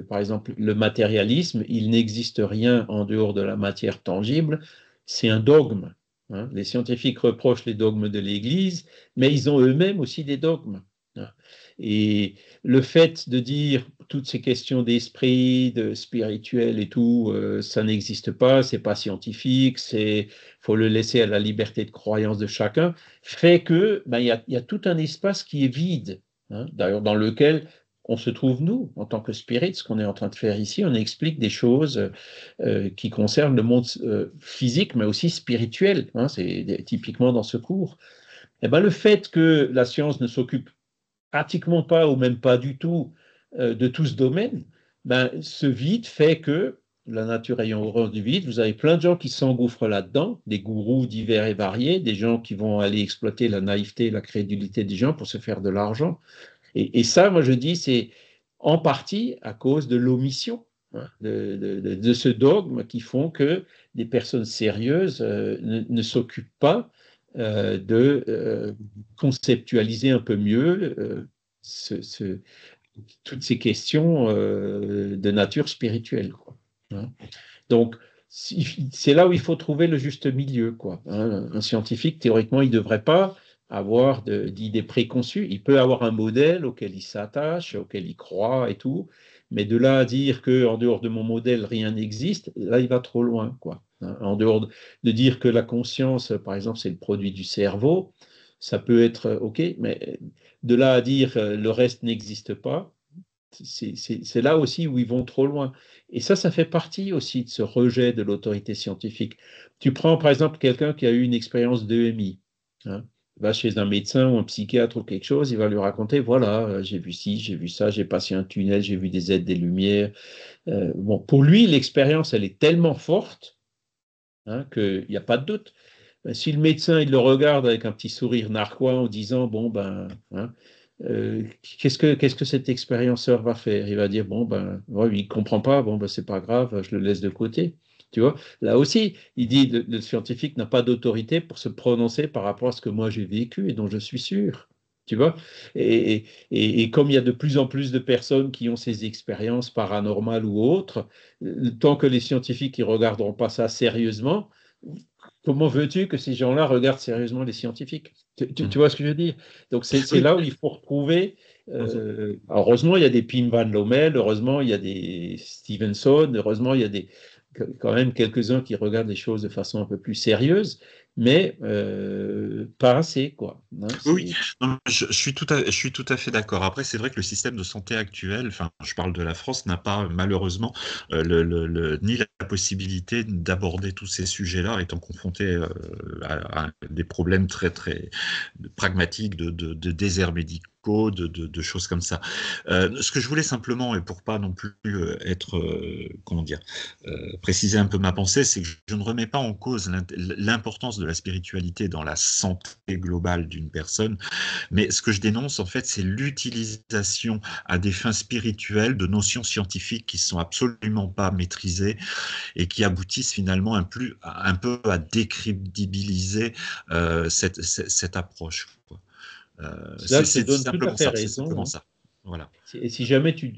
par exemple, le matérialisme, il n'existe rien en dehors de la matière tangible, c'est un dogme. Hein. Les scientifiques reprochent les dogmes de l'Église, mais ils ont eux-mêmes aussi des dogmes. Et le fait de dire toutes ces questions d'esprit, de spirituel et tout, ça n'existe pas, c'est pas scientifique, faut le laisser à la liberté de croyance de chacun, fait que y a tout un espace qui est vide, d'ailleurs dans lequel on se trouve nous, en tant que spirit. Ce qu'on est en train de faire ici, on explique des choses qui concernent le monde physique, mais aussi spirituel. C'est typiquement dans ce cours. Et le fait que la science ne s'occupe pratiquement pas ou même pas du tout de tout ce domaine, ce vide fait que, la nature ayant horreur du vide, vous avez plein de gens qui s'engouffrent là-dedans, des gourous divers et variés, des gens qui vont aller exploiter la naïveté et la crédulité des gens pour se faire de l'argent. Et ça, moi je dis, c'est en partie à cause de l'omission de ce dogme qui font que des personnes sérieuses ne s'occupent pas de conceptualiser un peu mieux toutes ces questions de nature spirituelle, quoi. Donc, c'est là où il faut trouver le juste milieu, quoi. Un scientifique, théoriquement, il ne devrait pas avoir d'idées préconçues. Il peut avoir un modèle auquel il s'attache, auquel il croit et tout, mais de là à dire qu'en dehors de mon modèle, rien n'existe, là, il va trop loin, quoi. En dehors de dire que la conscience, par exemple, c'est le produit du cerveau, ça peut être OK, mais de là à dire le reste n'existe pas, c'est là aussi où ils vont trop loin. Et ça fait partie aussi de ce rejet de l'autorité scientifique. Tu prends par exemple quelqu'un qui a eu une expérience d'EMI, il va chez un médecin ou un psychiatre ou quelque chose, il va lui raconter, voilà, j'ai vu ci, j'ai vu ça, j'ai passé un tunnel, j'ai vu des aides, des lumières. Bon, pour lui, l'expérience, elle est tellement forte qu'il n'y a pas de doute. Si le médecin, il le regarde avec un petit sourire narquois en disant, bon, qu'est-ce que cet expérienceur va faire? Il va dire, bon, ouais, il ne comprend pas, bon, c'est pas grave, je le laisse de côté. Tu vois, là aussi, il dit, le scientifique n'a pas d'autorité pour se prononcer par rapport à ce que moi j'ai vécu et dont je suis sûr. Tu vois, et comme il y a de plus en plus de personnes qui ont ces expériences paranormales ou autres, tant que les scientifiques ne regarderont pas ça sérieusement, comment veux-tu que ces gens-là regardent sérieusement les scientifiques? Tu vois ce que je veux dire? Donc, c'est là où il faut retrouver. Heureusement, il y a des Pim Van Lommel, heureusement, il y a des Stevenson, heureusement, il y a quand même quelques-uns qui regardent les choses de façon un peu plus sérieuse, mais pas assez, quoi. Oui, non, je suis tout à fait d'accord. Après, c'est vrai que le système de santé actuel, enfin, je parle de la France, n'a pas malheureusement ni la possibilité d'aborder tous ces sujets-là, étant confronté à des problèmes très très pragmatiques de déserts médicaux, de choses comme ça. Ce que je voulais simplement, et pour pas non plus être, comment dire, préciser un peu ma pensée, c'est que je ne remets pas en cause l'importance de la spiritualité dans la santé globale d'une personne, mais ce que je dénonce en fait, c'est l'utilisation à des fins spirituelles de notions scientifiques qui sont absolument pas maîtrisées et qui aboutissent finalement un peu à décrédibiliser cette approche, quoi. Là, je te C'est donne tout à simplement fait ça. C'est raison. simplement ça. Voilà. Et si jamais tu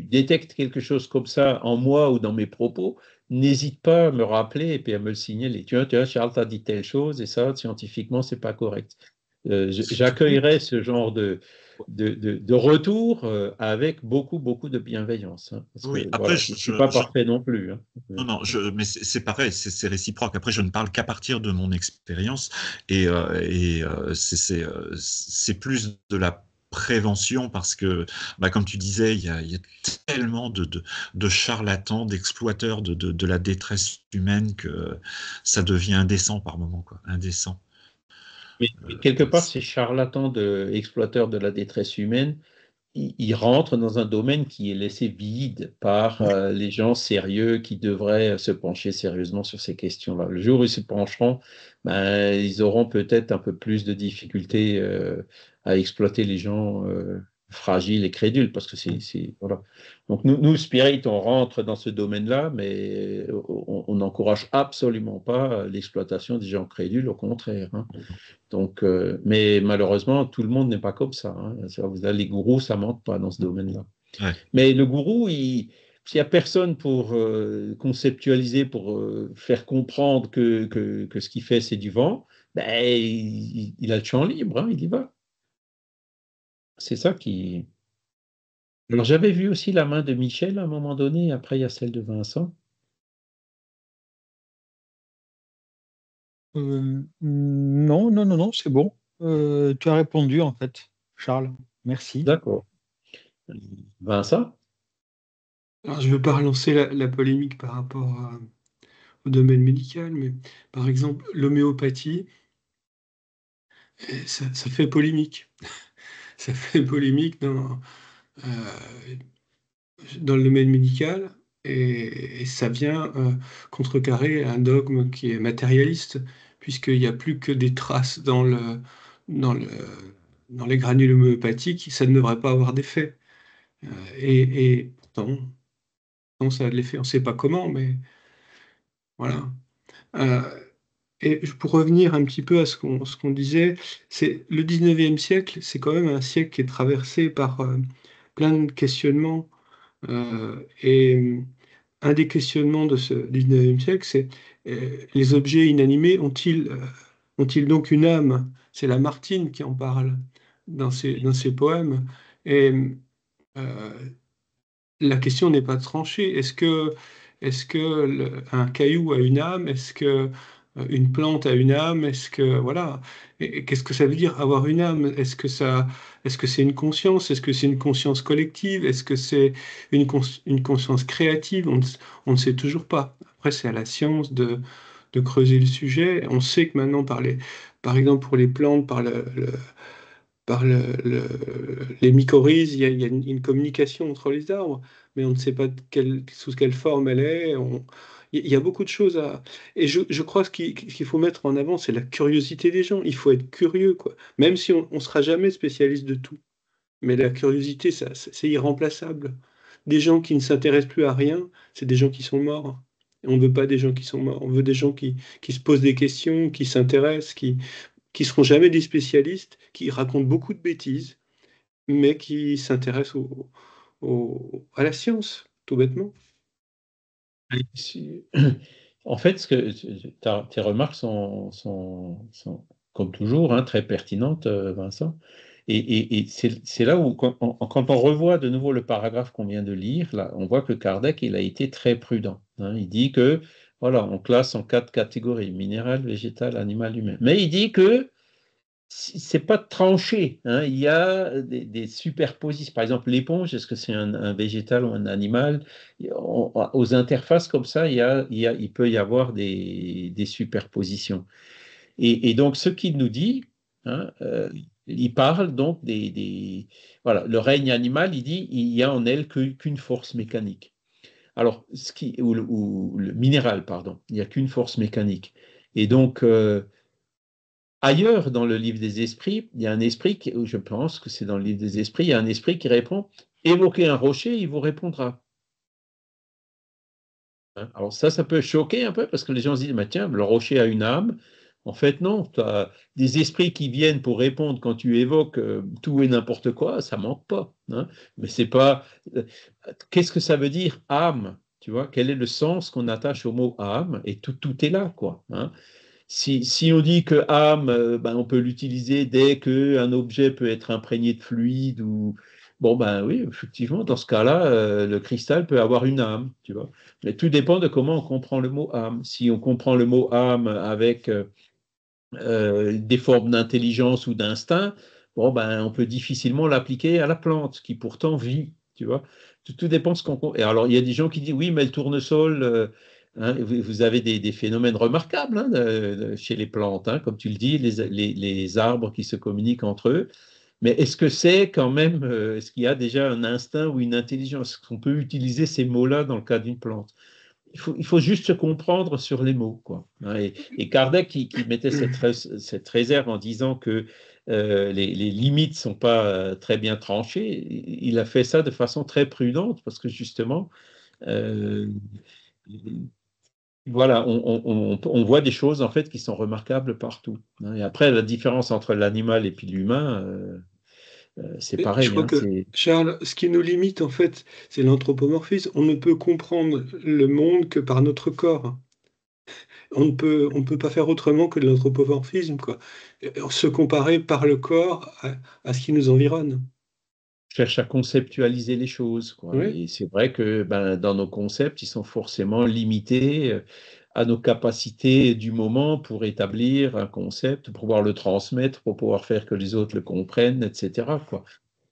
détectes quelque chose comme ça en moi ou dans mes propos, n'hésite pas à me rappeler et puis à me le signaler. Tu vois, Charles, tu as dit telle chose et ça, scientifiquement, c'est pas correct. J'accueillerai ce genre de retour avec beaucoup, beaucoup de bienveillance. Parce Oui, que après, voilà, je ne suis pas parfait non plus. non, mais c'est pareil, c'est réciproque. Après, je ne parle qu'à partir de mon expérience et c'est plus de la prévention parce que, comme tu disais, il y a tellement de charlatans, d'exploiteurs de la détresse humaine que ça devient indécent par moment, quoi, indécent. Mais quelque part, ces charlatans exploiteurs de la détresse humaine, ils rentrent dans un domaine qui est laissé vide par les gens sérieux qui devraient se pencher sérieusement sur ces questions-là. Le jour où ils se pencheront, ils auront peut-être un peu plus de difficultés à exploiter les gens fragiles et crédules, parce que voilà. Donc nous, Spirit, on rentre dans ce domaine-là, mais on n'encourage absolument pas l'exploitation des gens crédules, au contraire. Donc, mais malheureusement, tout le monde n'est pas comme ça. Vous avez les gourous, ça ne manque pas dans ce domaine-là. Ouais. Mais le gourou, s'il n'y a personne pour conceptualiser, pour faire comprendre que ce qu'il fait, c'est du vent, il a le champ libre, il y va. C'est ça qui... Alors, j'avais vu aussi la main de Michel à un moment donné, après il y a celle de Vincent. Non, c'est bon. Tu as répondu en fait, Charles. Merci. D'accord. Vincent? Alors, je ne veux pas relancer la polémique par rapport au domaine médical, mais par exemple, l'homéopathie, ça fait polémique. Ça fait polémique euh, dans le domaine médical et ça vient contrecarrer un dogme qui est matérialiste, puisqu'il n'y a plus que des traces dans le, dans les granules homéopathiques, ça ne devrait pas avoir d'effet. Et pourtant, ça a de l'effet, on ne sait pas comment, mais voilà. Euh, et pour revenir un petit peu à ce qu'on disait, c'est le 19e siècle, c'est quand même un siècle qui est traversé par plein de questionnements. Et un des questionnements de ce 19e siècle, c'est les objets inanimés ont-ils donc une âme? C'est Lamartine qui en parle dans ses poèmes. Et euh, la question n'est pas tranchée. Est-ce que un caillou a une âme? Est-ce que une plante a une âme? Est-ce que voilà? Et qu'est-ce que ça veut dire avoir une âme? Est-ce que c'est une conscience? Est-ce que c'est une conscience collective? Est-ce que c'est une conscience créative? On ne sait toujours pas. Après, c'est à la science de creuser le sujet. On sait que maintenant, par exemple, pour les plantes, par les mycorhizes, il y a une communication entre les arbres, mais on ne sait pas sous quelle forme elle est. Il y a beaucoup de choses à... Et je crois que qu'il faut mettre en avant, c'est la curiosité des gens. Il faut être curieux, quoi. Même si on ne sera jamais spécialiste de tout. Mais la curiosité, c'est irremplaçable. Des gens qui ne s'intéressent plus à rien, c'est des gens qui sont morts. Et on ne veut pas des gens qui sont morts. On veut des gens qui se posent des questions, qui s'intéressent, qui seront jamais des spécialistes, qui racontent beaucoup de bêtises, mais qui s'intéressent à la science, tout bêtement. En fait, tes remarques sont, comme toujours, hein, très pertinentes, Vincent. Et c'est là où, quand on revoit de nouveau le paragraphe qu'on vient de lire, là, on voit que Kardec, il a été très prudent, hein. Il dit que, voilà, on classe en 4 catégories, minéral, végétal, animal, humain. Mais il dit que c'est pas tranché, hein. Il y a des superpositions. Par exemple, l'éponge, est-ce que c'est un végétal ou un animal? Aux interfaces comme ça, il peut y avoir des superpositions. Et donc, ce qu'il nous dit, hein, il parle donc voilà, le règne animal, il dit il y a en elle qu'une force mécanique. Alors, ou le minéral, pardon, il n'y a qu'une force mécanique. Et donc, ailleurs dans le livre des esprits, il y a un esprit, je pense que c'est dans le livre des esprits, il y a un esprit qui répond, évoquez un rocher, il vous répondra. Hein. Alors ça peut choquer un peu parce que les gens se disent, mais tiens, le rocher a une âme. En fait, non, tu as des esprits qui viennent pour répondre quand tu évoques tout et n'importe quoi, ça manque pas. Hein. Mais c'est pas... Qu'est-ce que ça veut dire âme? Tu vois, quel est le sens qu'on attache au mot âme? Et tout est là, quoi. Hein. Si on dit que âme, ben, on peut l'utiliser dès qu'un objet peut être imprégné de fluide ou... Bon, ben oui, effectivement, dans ce cas-là, le cristal peut avoir une âme, tu vois. Mais tout dépend de comment on comprend le mot âme. Si on comprend le mot âme avec des formes d'intelligence ou d'instinct, bon, ben, on peut difficilement l'appliquer à la plante, qui pourtant vit, tu vois. Tout dépend de ce qu'on... Et alors, il y a des gens qui disent, oui, mais le tournesol, hein, vous avez des phénomènes remarquables, hein, chez les plantes, hein, comme tu le dis, les arbres qui se communiquent entre eux. Mais est-ce que c'est quand même, est-ce qu'il y a déjà un instinct ou une intelligence? Est-ce qu'on peut utiliser ces mots-là dans le cas d'une plante? Il faut juste se comprendre sur les mots, quoi. Hein. Et Kardec, qui mettait cette réserve en disant que les limites ne sont pas très bien tranchées, il a fait ça de façon très prudente parce que justement, euh, voilà, on voit des choses en fait qui sont remarquables partout. Hein. Et après, la différence entre l'animal et puis l'humain, c'est Et je pareil. crois Hein, que, Charles, ce qui nous limite, en fait, c'est l'anthropomorphisme. On ne peut comprendre le monde que par notre corps. On ne peut pas faire autrement que de l'anthropomorphisme, quoi. Se comparer par le corps à ce qui nous environne. cherche à conceptualiser les choses, quoi. Oui. Et c'est vrai que dans nos concepts, ils sont forcément limités à nos capacités du moment pour établir un concept, pour pouvoir le transmettre, pour pouvoir faire que les autres le comprennent, etc., quoi.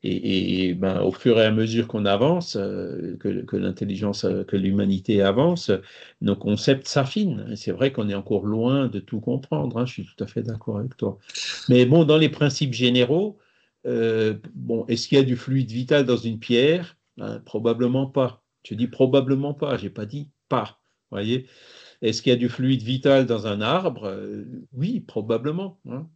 Au fur et à mesure qu'on avance, que l'intelligence, que l'humanité avance, nos concepts s'affinent. Et c'est vrai qu'on est encore loin de tout comprendre, hein, je suis tout à fait d'accord avec toi. Mais bon, dans les principes généraux, bon, est-ce qu'il y a du fluide vital dans une pierre? Probablement pas. Je dis probablement pas, j'ai pas dit pas. Voyez? Est-ce qu'il y a du fluide vital dans un arbre? Oui, probablement, hein.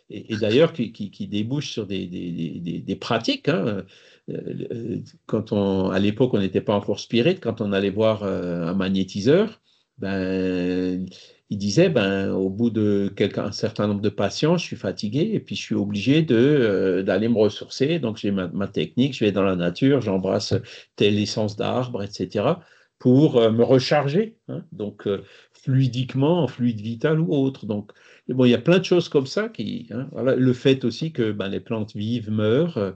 Et d'ailleurs, qui débouche sur des pratiques, hein. À l'époque, on n'était pas encore spirit, quand on allait voir un magnétiseur, il disait, au bout un certain nombre de patients, je suis fatigué et puis je suis obligé d'aller me ressourcer. Donc, j'ai ma technique, je vais dans la nature, j'embrasse telle essence d'arbre, etc., pour me recharger, hein. Donc, fluidiquement, en fluide vital ou autre. Donc, et bon, il y a plein de choses comme ça hein, voilà. Le fait aussi que les plantes vivent, meurent.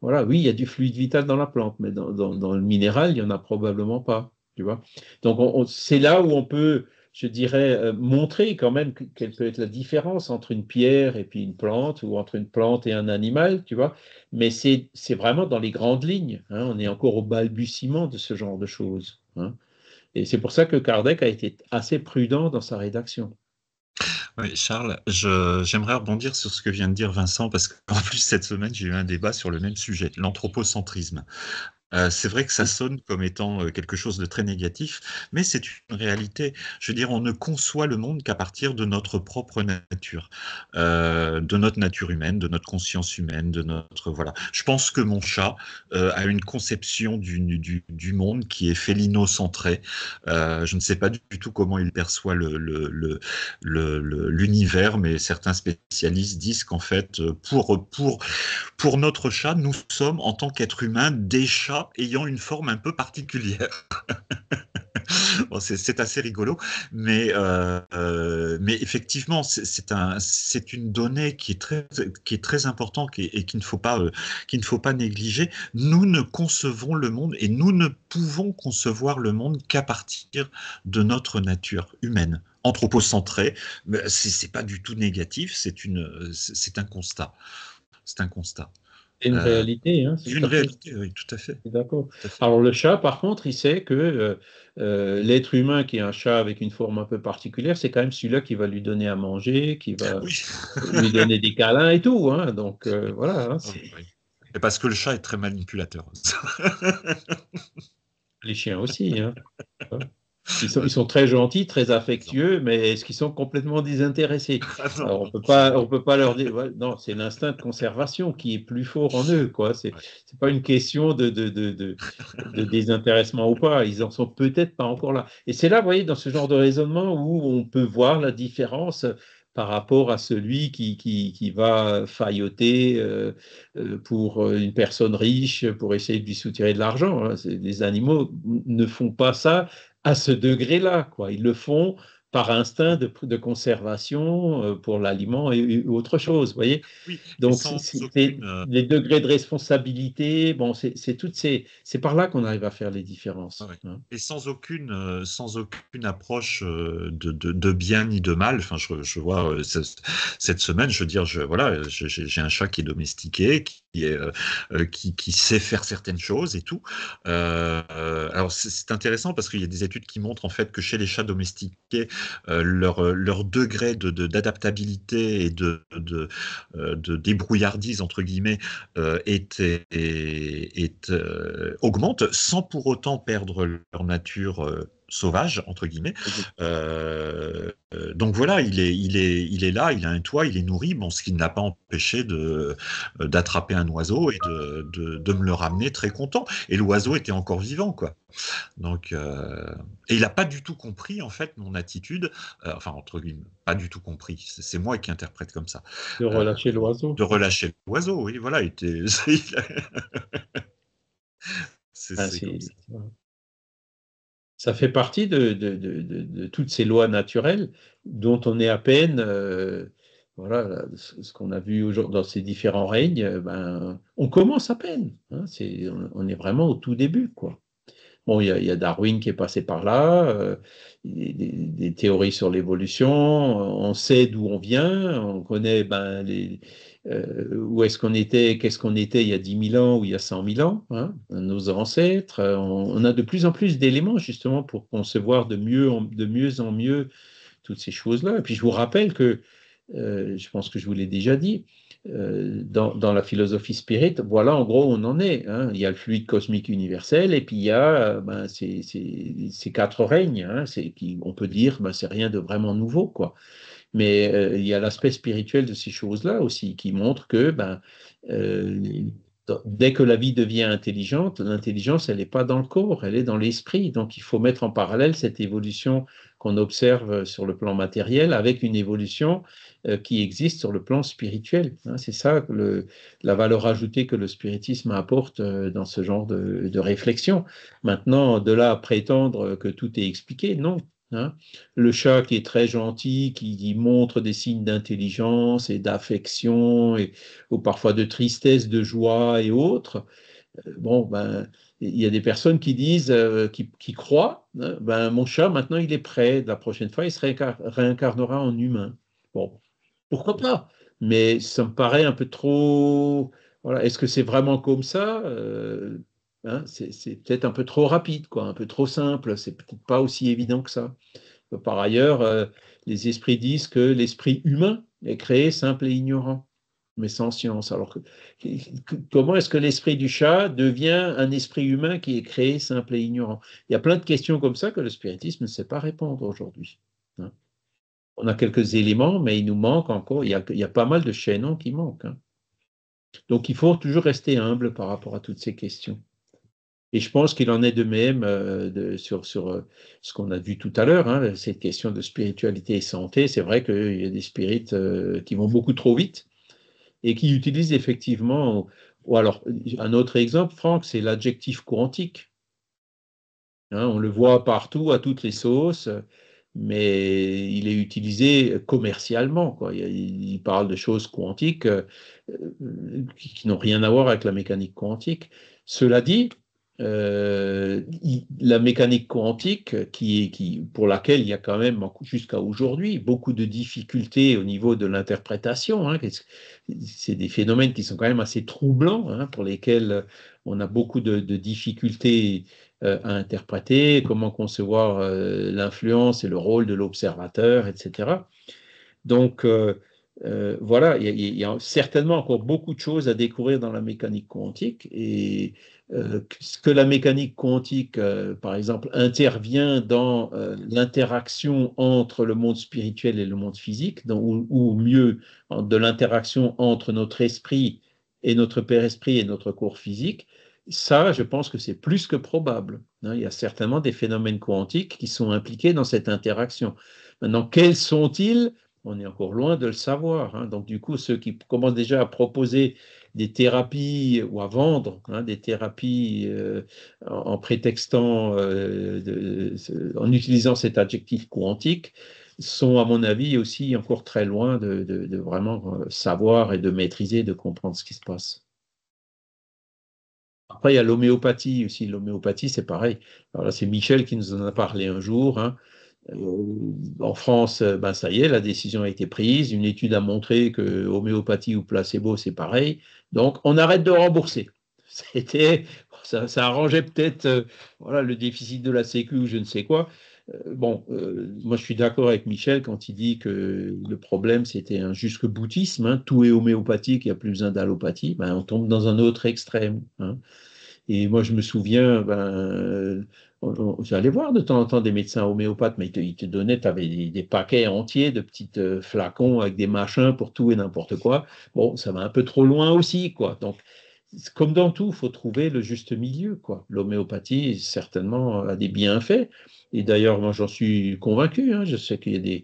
Voilà, oui, il y a du fluide vital dans la plante, mais dans le minéral, il n'y en a probablement pas. Tu vois? Donc, c'est là où on peut, je dirais, montrer quand même quelle peut être la différence entre une pierre et puis une plante, ou entre une plante et un animal, tu vois. Mais c'est vraiment dans les grandes lignes, hein. On est encore au balbutiement de ce genre de choses, hein. Et c'est pour ça que Kardec a été assez prudent dans sa rédaction. Oui, Charles, j'aimerais rebondir sur ce que vient de dire Vincent, parce qu'en plus, cette semaine, j'ai eu un débat sur le même sujet, l'anthropocentrisme. C'est vrai que ça sonne comme étant quelque chose de très négatif, mais c'est une réalité. Je veux dire, on ne conçoit le monde qu'à partir de notre propre nature, de notre nature humaine, de notre conscience humaine, de notre voilà. Je pense que mon chat a une conception du monde qui est félino-centrée. Je ne sais pas du tout comment il perçoit l'univers, mais certains spécialistes disent qu'en fait, pour notre chat, nous sommes, en tant qu'être humain, des chats ayant une forme un peu particulière. Bon, c'est assez rigolo, mais effectivement, c'est une donnée qui est très importante et qu'il ne faut pas négliger. Nous ne concevons le monde et nous ne pouvons concevoir le monde qu'à partir de notre nature humaine, anthropocentrée. Mais c'est pas du tout négatif, c'est un constat. C'est un constat. C'est une réalité, hein, Une réalité, oui, tout à fait. D'accord. Tout à fait. Alors le chat, par contre, il sait que l'être humain qui est un chat avec une forme un peu particulière, c'est quand même celui-là qui va lui donner à manger, qui va Oui. lui donner des câlins et tout, hein. Donc voilà, hein, Oui. Et parce que le chat est très manipulateur. les chiens aussi, hein. Ils sont très gentils, très affectueux, mais est-ce qu'ils sont complètement désintéressés? Non, Alors, non. on peut pas leur dire, ouais, non, c'est l'instinct de conservation qui est plus fort en eux, quoi. C'est pas une question de désintéressement ou pas. Ils en sont peut-être pas encore là. Et c'est là, vous voyez, dans ce genre de raisonnement où on peut voir la différence par rapport à celui qui va failloter pour une personne riche pour essayer de lui soutirer de l'argent, hein. Les animaux ne font pas ça à ce degré-là, quoi. Ils le font par instinct de conservation pour l'aliment et autre chose, vous voyez. Oui, mais Donc, sans c'est aucune. les degrés de responsabilité, bon, c'est par là qu'on arrive à faire les différences, Ouais. hein. Et sans aucune approche de bien ni de mal. Enfin, je vois cette semaine, je veux dire, voilà, j'ai un chat qui est domestiqué, qui sait faire certaines choses et tout. Alors c'est intéressant parce qu'il y a des études qui montrent en fait que chez les chats domestiqués, leur degré d'adaptabilité et de débrouillardise entre guillemets augmente sans pour autant perdre leur nature sauvage entre guillemets. Donc voilà, il est là, il a un toit, il est nourri, bon, ce qui ne l'a pas empêché d'attraper un oiseau et de me le ramener très content. Et l'oiseau était encore vivant, quoi. Donc, et il n'a pas du tout compris en fait mon attitude, enfin entre guillemets, pas du tout compris. C'est moi qui interprète comme ça. De relâcher l'oiseau. De relâcher l'oiseau, oui, voilà, Ah, c'est comme ça. Ça fait partie de toutes ces lois naturelles dont on est à peine voilà, ce qu'on a vu aujourd'hui dans ces différents règnes, on commence à peine. Hein, on est vraiment au tout début, quoi. Bon, il y a Darwin qui est passé par là, des théories sur l'évolution, on sait d'où on vient, on connaît où est-ce qu'on était, qu'est-ce qu'on était il y a 10 000 ans ou il y a 100 000 ans, hein, nos ancêtres. On a de plus en plus d'éléments justement pour concevoir de mieux en mieux toutes ces choses-là. Et puis je vous rappelle que, je pense que je vous l'ai déjà dit, dans la philosophie spirit, voilà en gros où on en est. Hein. Il y a le fluide cosmique universel et puis il y a ces 4 règnes. Hein, on peut dire c'est rien de vraiment nouveau, quoi. Mais il y a l'aspect spirituel de ces choses-là aussi qui montre que euh, dès que la vie devient intelligente, l'intelligence, elle n'est pas dans le corps, elle est dans l'esprit. Donc il faut mettre en parallèle cette évolution qu'on observe sur le plan matériel avec une évolution qui existe sur le plan spirituel. Hein, c'est ça la valeur ajoutée que le spiritisme apporte dans ce genre de réflexion. Maintenant, de là à prétendre que tout est expliqué, non. Hein. Le chat qui est très gentil, qui montre des signes d'intelligence et d'affection, ou parfois de tristesse, de joie et autres. Bon, il y a des personnes qui disent, qui croient, hein, mon chat, maintenant, il est prêt. La prochaine fois, il se réincarnera en humain. Bon, pourquoi pas? Mais ça me paraît un peu trop. Voilà. Est-ce que c'est vraiment comme ça? Hein, c'est peut-être un peu trop rapide, quoi, un peu trop simple. C'est peut-être pas aussi évident que ça. Par ailleurs, les esprits disent que l'esprit humain est créé simple et ignorant, mais sans science. Alors, comment est-ce que l'esprit du chat devient un esprit humain qui est créé simple et ignorant? Il y a plein de questions comme ça que le spiritisme ne sait pas répondre aujourd'hui. Hein. On a quelques éléments, mais il nous manque encore. Il y a pas mal de chaînons qui manquent. Hein. Donc, il faut toujours rester humble par rapport à toutes ces questions. Et je pense qu'il en est de même sur ce qu'on a vu tout à l'heure, hein, cette question de spiritualité et santé. C'est vrai qu'il y a des spirites qui vont beaucoup trop vite et qui utilisent effectivement, ou alors un autre exemple, Franck, c'est l'adjectif quantique. Hein, on le voit partout, à toutes les sauces, mais il est utilisé commercialement, quoi. Il parle de choses quantiques qui n'ont rien à voir avec la mécanique quantique. Cela dit, la mécanique quantique, pour laquelle il y a quand même jusqu'à aujourd'hui beaucoup de difficultés au niveau de l'interprétation, hein, c'est des phénomènes qui sont quand même assez troublants, hein, pour lesquels on a beaucoup de difficultés à interpréter, comment concevoir l'influence et le rôle de l'observateur, etc. Donc, voilà, il y a certainement encore beaucoup de choses à découvrir dans la mécanique quantique et ce que la mécanique quantique, par exemple, intervient dans l'interaction entre le monde spirituel et le monde physique, ou mieux, de l'interaction entre notre esprit et notre père-esprit et notre corps physique, ça, je pense que c'est plus que probable. Hein. Il y a certainement des phénomènes quantiques qui sont impliqués dans cette interaction. Maintenant, quels sont-ils? On est encore loin de le savoir. Hein. Donc, du coup, ceux qui commencent déjà à proposer des thérapies ou à vendre des thérapies en prétextant, en utilisant cet adjectif quantique, sont, à mon avis, aussi encore très loin de vraiment savoir et de maîtriser, de comprendre ce qui se passe. Après, il y a l'homéopathie aussi. L'homéopathie, c'est pareil. Alors là, c'est Michel qui nous en a parlé un jour. Hein. En France, ça y est, la décision a été prise. Une étude a montré que homéopathie ou placebo, c'est pareil. Donc, on arrête de rembourser. Ça arrangeait peut-être voilà, le déficit de la Sécu ou je ne sais quoi. Moi, je suis d'accord avec Michel quand il dit que le problème, c'était un jusque-boutisme. Hein. Tout est homéopathique, il n'y a plus besoin d'allopathie. On tombe dans un autre extrême. Hein. Et moi, je me souviens, j'allais voir de temps en temps des médecins homéopathes, mais ils te donnaient, tu avais des paquets entiers de petits flacons avec des machins pour tout et n'importe quoi. Bon, ça va un peu trop loin aussi, quoi. Donc, comme dans tout, il faut trouver le juste milieu, quoi. L'homéopathie, certainement, a des bienfaits. Et d'ailleurs, moi, j'en suis convaincu. Hein. Je sais qu'il y a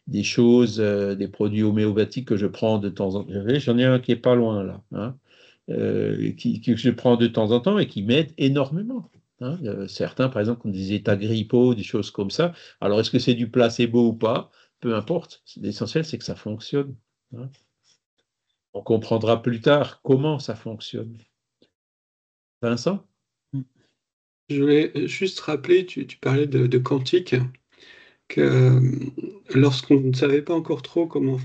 des choses, des produits homéopathiques que je prends de temps en temps. J'en ai un qui est pas loin, là. Hein. Que je prends de temps en temps et qui m'aident énormément. Hein. Certains, par exemple, ont des états grippaux, des choses comme ça. Alors, est-ce que c'est du placebo ou pas? Peu importe. L'essentiel, c'est que ça fonctionne. hein. On comprendra plus tard comment ça fonctionne. Vincent? Je voulais juste rappeler, tu parlais de quantique, que lorsqu'on ne savait pas encore trop comment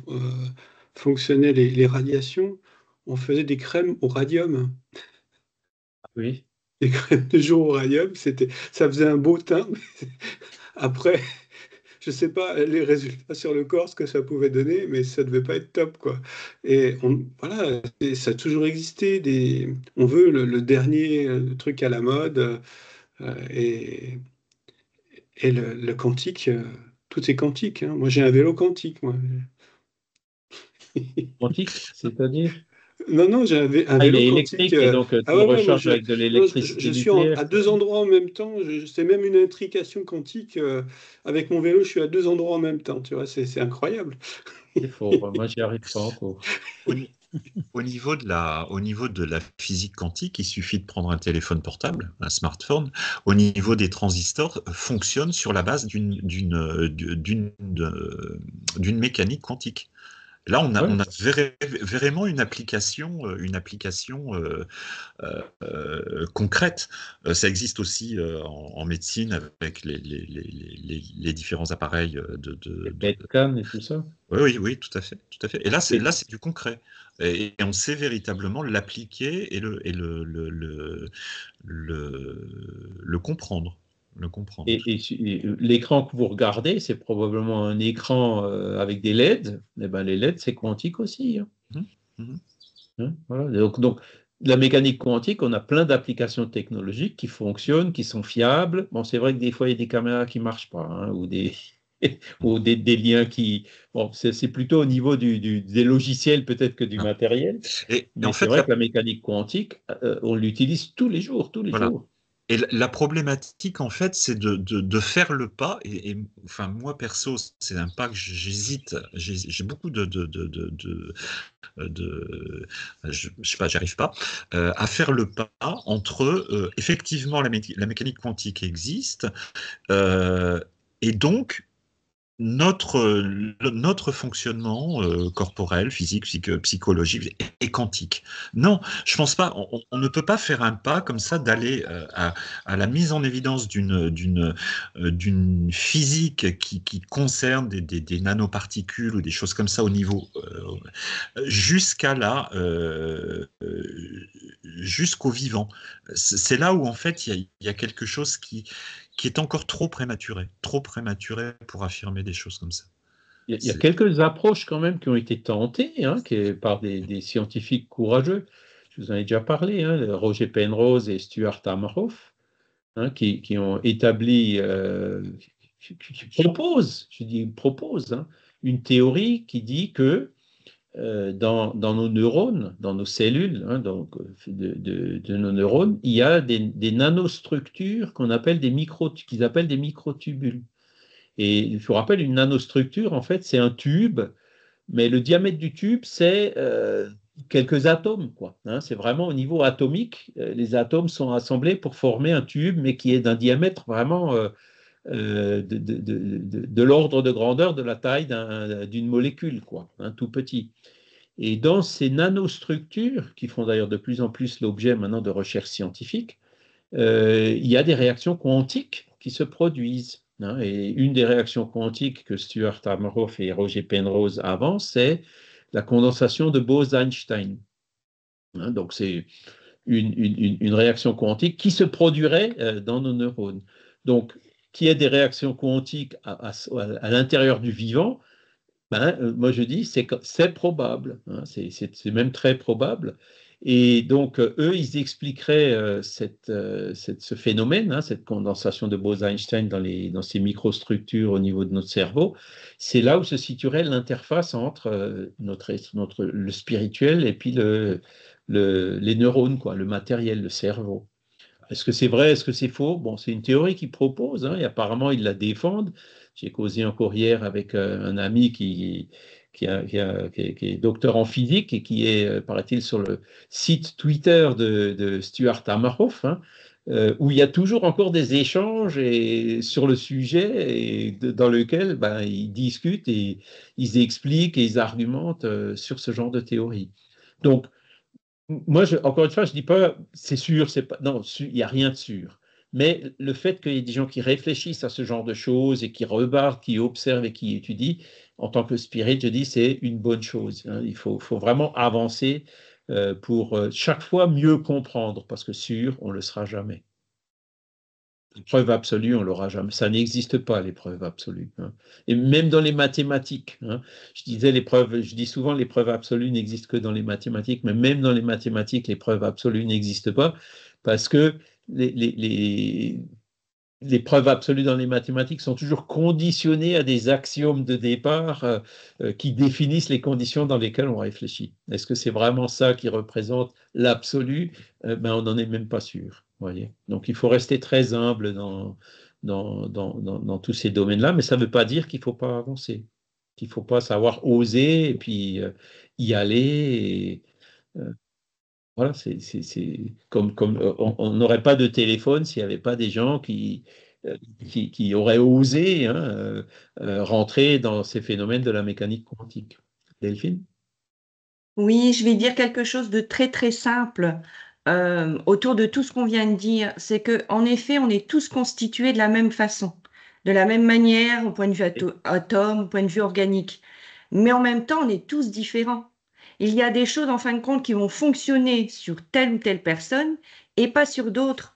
fonctionnaient les radiations, on faisait des crèmes au radium. Oui. Des crèmes de jour au radium, ça faisait un beau teint. Après, je ne sais pas les résultats sur le corps, ce que ça pouvait donner, mais ça ne devait pas être top, quoi. Et voilà, ça a toujours existé. On veut le dernier truc à la mode. Et le quantique, tout est quantique, hein. Moi, j'ai un vélo quantique, moi. Quantique, c'est-à-dire? Non, non, j'ai un Ah, il vélo est quantique. électrique et donc tu Ah le ouais, ouais, moi, recharges avec de non, l'électricité je suis nucléaire. à deux endroits en même temps. C'est même une intrication quantique. Avec mon vélo, je suis à deux endroits en même temps. Tu vois, c'est incroyable. C'est faux. Moi, j'y arrive pas encore. Au, ni- au niveau de la physique quantique, il suffit de prendre un téléphone portable, un smartphone. Au niveau des transistors, fonctionne sur la base d'une mécanique quantique. Là, on Ouais. a vraiment une application concrète. Ça existe aussi en médecine avec les différents appareils Les PET scans et tout ça. Oui, oui, oui, tout à fait, tout à fait. Et là, Et, c'est du concret. Et on sait véritablement l'appliquer et le comprendre. Le comprendre. et l'écran que vous regardez, c'est probablement un écran avec des LED. Eh ben, les LED, c'est quantique aussi, hein. Mhm, mhm. Hein, voilà. Donc, la mécanique quantique, on a plein d'applications technologiques qui fonctionnent, qui sont fiables. Bon, c'est vrai que des fois, il y a des caméras qui ne marchent pas, hein, ou des liens qui... Bon, c'est plutôt au niveau des logiciels peut-être que du Ah. matériel. Et Mais en c'est fait, vrai que la mécanique quantique, on l'utilise tous les jours, tous les voilà. jours. Et la problématique, en fait, c'est de faire le pas. Enfin, moi, perso, c'est un pas que j'hésite. J'ai beaucoup je sais pas, j'arrive pas à faire le pas entre effectivement la mécanique quantique existe et donc notre fonctionnement corporel, physique, psychologique est quantique. Non, je pense pas. On ne peut pas faire un pas comme ça d'aller à la mise en évidence d'une physique qui concerne des nanoparticules ou des choses comme ça au niveau jusqu'à là, jusqu'au vivant. C'est là où en fait il y a quelque chose qui est encore trop prématuré pour affirmer des choses comme ça. Il y a quelques approches quand même qui ont été tentées, hein, par des scientifiques courageux. Je vous en ai déjà parlé, hein, Roger Penrose et Stuart Hameroff, hein, qui ont établi, qui proposent, je dis proposent, hein, une théorie qui dit que dans nos neurones, dans nos cellules, hein, donc, de nos neurones, il y a des nanostructures qu'ils appellent des microtubules. Et je vous rappelle, une nanostructure, en fait, c'est un tube, mais le diamètre du tube, c'est quelques atomes, quoi, hein. C'est vraiment au niveau atomique. Les atomes sont assemblés pour former un tube, mais qui est d'un diamètre vraiment de l'ordre de grandeur de la taille d'une molécule, quoi, hein, tout petit. Et dans ces nanostructures, qui font d'ailleurs de plus en plus l'objet maintenant de recherches scientifiques, il y a des réactions quantiques qui se produisent, hein. Et une des réactions quantiques que Stuart Hameroff et Roger Penrose avancent, c'est la condensation de Bose-Einstein, hein. Donc c'est une réaction quantique qui se produirait dans nos neurones. Donc, qu'il y ait des réactions quantiques à l'intérieur du vivant, ben, moi je dis c'est probable, hein, c'est même très probable. Et donc, eux, ils expliqueraient ce phénomène, hein, cette condensation de Bose-Einstein dans ces microstructures au niveau de notre cerveau. C'est là où se situerait l'interface entre le spirituel et puis les neurones, quoi, le matériel, le cerveau. Est-ce que c'est vrai, est-ce que c'est faux? Bon, c'est une théorie qu'ils proposent, hein, et apparemment ils la défendent. J'ai causé encore hier avec un ami qui est docteur en physique et qui est, paraît-il, sur le site Twitter de Stuart Hameroff, hein, où il y a toujours encore des échanges sur le sujet et dans lequel ils discutent et ils expliquent et ils argumentent sur ce genre de théorie. Donc, moi, encore une fois, je ne dis pas c'est sûr, c'est pas. Non, il n'y a rien de sûr. Mais le fait qu'il y ait des gens qui réfléchissent à ce genre de choses et qui regardent, qui observent et qui étudient, en tant que spirit, je dis c'est une bonne chose. Hein. Il faut vraiment avancer pour chaque fois mieux comprendre, parce que sûr, on ne le sera jamais. Preuve absolue, on ne l'aura jamais. Ça n'existe pas, les preuves absolues. Hein. Et même dans les mathématiques. Hein. Je dis souvent les preuves absolues n'existent que dans les mathématiques, mais même dans les mathématiques, les preuves absolues n'existent pas parce que les preuves absolues dans les mathématiques sont toujours conditionnées à des axiomes de départ qui définissent les conditions dans lesquelles on réfléchit. Est-ce que c'est vraiment ça qui représente l'absolu? On n'en est même pas sûr. Voyez. Donc il faut rester très humble dans tous ces domaines-là, mais ça ne veut pas dire qu'il ne faut pas avancer, qu'il ne faut pas savoir oser et puis y aller. Voilà, c'est comme on n'aurait pas de téléphone s'il n'y avait pas des gens qui auraient osé rentrer dans ces phénomènes de la mécanique quantique. Delphine? Oui, je vais dire quelque chose de très très simple autour de tout ce qu'on vient de dire. C'est que, en effet, on est tous constitués de la même façon, de la même manière, au point de vue atome, au point de vue organique. Mais en même temps, on est tous différents. Il y a des choses, en fin de compte, qui vont fonctionner sur telle ou telle personne et pas sur d'autres.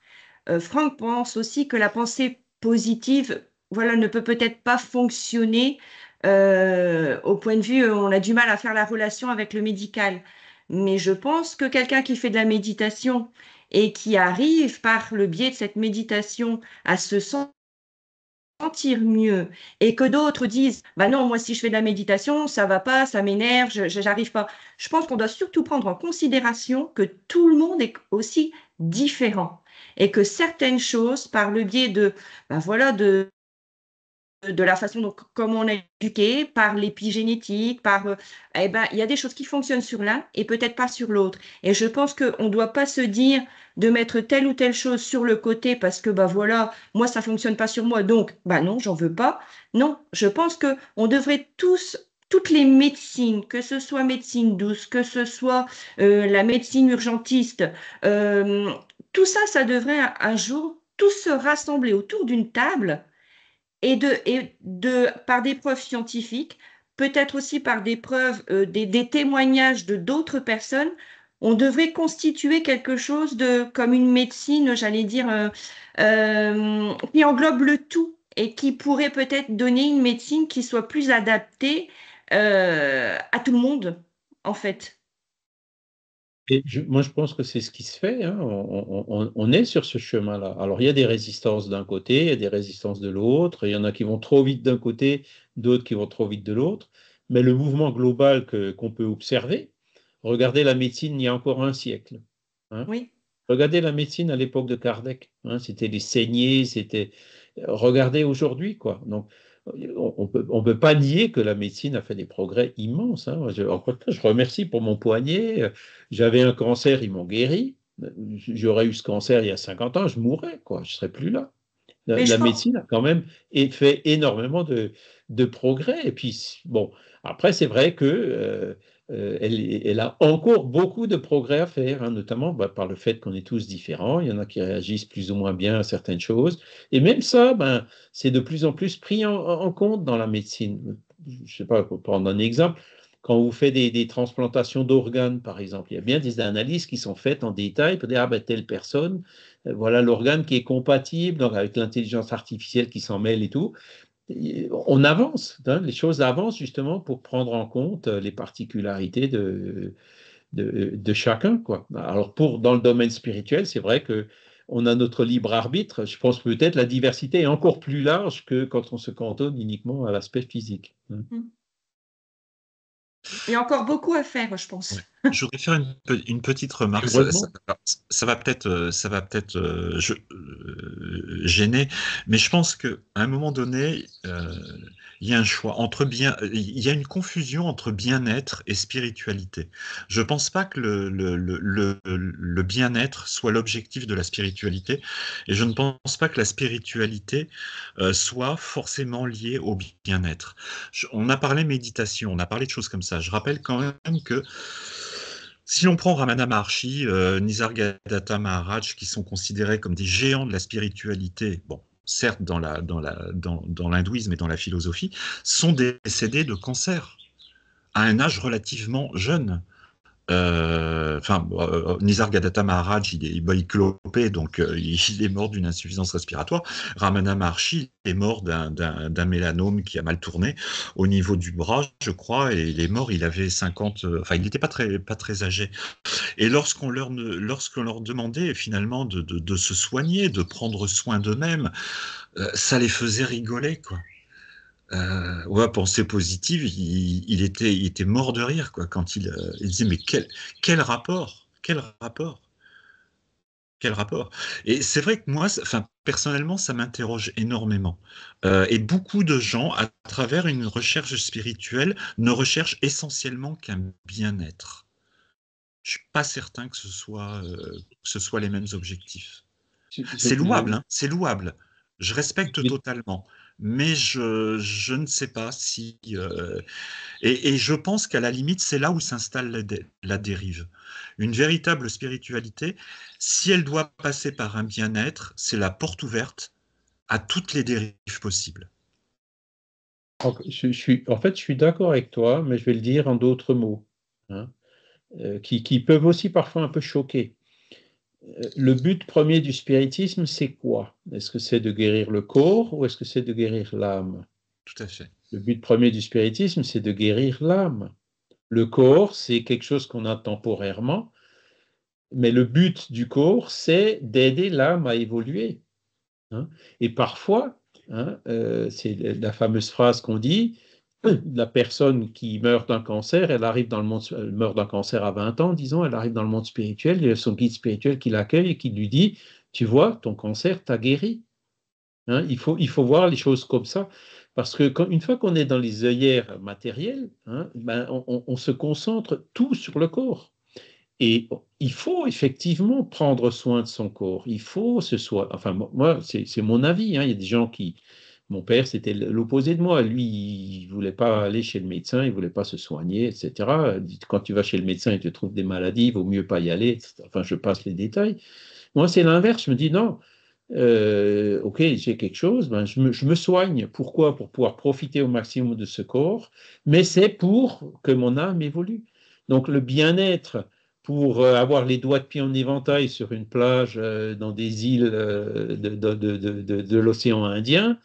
Franck pense aussi que la pensée positive, voilà, ne peut peut-être pas fonctionner au point de vue, on a du mal à faire la relation avec le médical. Mais je pense que quelqu'un qui fait de la méditation et qui arrive par le biais de cette méditation à se sentir mieux et que d'autres disent bah non, moi si je fais de la méditation, ça va pas, ça m'énerve, j'arrive pas. Je pense qu'on doit surtout prendre en considération que tout le monde est aussi différent et que certaines choses, par le biais de voilà de la façon dont comme on est éduqué, par l'épigénétique, il y a des choses qui fonctionnent sur l'un et peut-être pas sur l'autre. Et je pense qu'on ne doit pas se dire de mettre telle ou telle chose sur le côté parce que voilà, moi ça fonctionne pas sur moi, donc non, j'en veux pas. Non, je pense que on devrait toutes les médecines, que ce soit médecine douce, que ce soit la médecine urgentiste, tout ça, ça devrait un jour tous se rassembler autour d'une table et par des preuves scientifiques, peut-être aussi par des preuves, des témoignages de d'autres personnes, on devrait constituer quelque chose comme une médecine, j'allais dire, qui englobe le tout et qui pourrait peut-être donner une médecine qui soit plus adaptée à tout le monde, en fait. Et moi, je pense que c'est ce qui se fait. Hein. On est sur ce chemin-là. Alors, il y a des résistances d'un côté, il y a des résistances de l'autre. Il y en a qui vont trop vite d'un côté, d'autres qui vont trop vite de l'autre. Mais le mouvement global qu'on peut observer, regardez la médecine il y a encore un siècle. Hein. Oui. Regardez la médecine à l'époque de Kardec. Hein. C'était les saignées, c'était. Regardez aujourd'hui, quoi. Donc, on peut pas nier que la médecine a fait des progrès immenses. Hein. Je remercie pour mon poignet. J'avais un cancer, ils m'ont guéri. J'aurais eu ce cancer il y a 50 ans, je mourrais, quoi. Je ne serais plus là. La médecine a quand même fait énormément de progrès. Et puis, bon, après, c'est vrai que elle a encore beaucoup de progrès à faire, hein, notamment par le fait qu'on est tous différents. Il y en a qui réagissent plus ou moins bien à certaines choses. Et même ça, c'est de plus en plus pris en compte dans la médecine. Je ne sais pas, pour prendre un exemple, quand vous faites des transplantations d'organes, par exemple, il y a bien des analyses qui sont faites en détail pour dire, telle personne, voilà l'organe qui est compatible, donc avec l'intelligence artificielle qui s'en mêle et tout. On avance, hein, les choses avancent justement pour prendre en compte les particularités de chacun, quoi. Alors dans le domaine spirituel, c'est vrai que on a notre libre arbitre. Je pense peut-être la diversité est encore plus large que quand on se cantonne uniquement à l'aspect physique. Il y a encore beaucoup à faire, je pense. Je voudrais faire une petite remarque. Heureusement. Ça va peut-être, gêner, mais je pense qu'à un moment donné, il y a un choix il y a une confusion entre bien-être et spiritualité. Je pense pas que le bien-être soit l'objectif de la spiritualité, et je ne pense pas que la spiritualité soit forcément liée au bien-être. On a parlé méditation, on a parlé de choses comme ça. Je rappelle quand même que si l'on prend Ramana Maharshi, Nisargadatta Maharaj, qui sont considérés comme des géants de la spiritualité, bon, certes dans l'hindouisme et dans la philosophie, sont décédés de cancer à un âge relativement jeune. Nisargadatta Maharaj, il clopait, donc il est mort d'une insuffisance respiratoire. Ramana Maharshi est mort d'un mélanome qui a mal tourné au niveau du bras, je crois, et il est mort, il avait 50, il n'était pas très âgé. Et lorsqu'on leur demandait finalement de se soigner, de prendre soin d'eux-mêmes, ça les faisait rigoler, quoi. Pensée positive, il était mort de rire, quoi, quand il disait mais quel rapport, quel rapport, quel rapport. Et c'est vrai que moi, personnellement, ça m'interroge énormément. Et beaucoup de gens, à travers une recherche spirituelle, ne recherchent essentiellement qu'un bien-être. Je suis pas certain que ce soit les mêmes objectifs. C'est louable, hein, c'est louable. Je respecte totalement, mais je ne sais pas si. Et je pense qu'à la limite, c'est là où s'installe la dérive. Une véritable spiritualité, si elle doit passer par un bien-être, c'est la porte ouverte à toutes les dérives possibles. En fait, je suis d'accord avec toi, mais je vais le dire en d'autres mots, hein, qui peuvent aussi parfois un peu choquer. Le but premier du spiritisme, c'est quoi? Est-ce que c'est de guérir le corps ou est-ce que c'est de guérir l'âme? Tout à fait. Le but premier du spiritisme, c'est de guérir l'âme. Le corps, c'est quelque chose qu'on a temporairement, mais le but du corps, c'est d'aider l'âme à évoluer, hein. Et parfois, hein, c'est la fameuse phrase qu'on dit, la personne qui meurt d'un cancer, elle meurt d'un cancer à 20 ans, disons, elle arrive dans le monde spirituel, il y a son guide spirituel qui l'accueille et qui lui dit, tu vois, ton cancer t'a guéri. Hein, il faut voir les choses comme ça, parce que une fois qu'on est dans les œillères matérielles, hein, on se concentre tout sur le corps. Et il faut effectivement prendre soin de son corps. Il faut enfin, moi, c'est mon avis, hein. Il y a des gens qui. Mon père, c'était l'opposé de moi. Lui, il ne voulait pas aller chez le médecin, il ne voulait pas se soigner, etc. Quand tu vas chez le médecin et tu trouves des maladies, il vaut mieux pas y aller, etc. Enfin, je passe les détails. Moi, c'est l'inverse. Je me dis non. Ok, j'ai quelque chose, je me soigne. Pourquoi? Pour pouvoir profiter au maximum de ce corps, mais c'est pour que mon âme évolue. Donc le bien-être pour avoir les doigts de pied en éventail sur une plage dans des îles de l'océan Indien,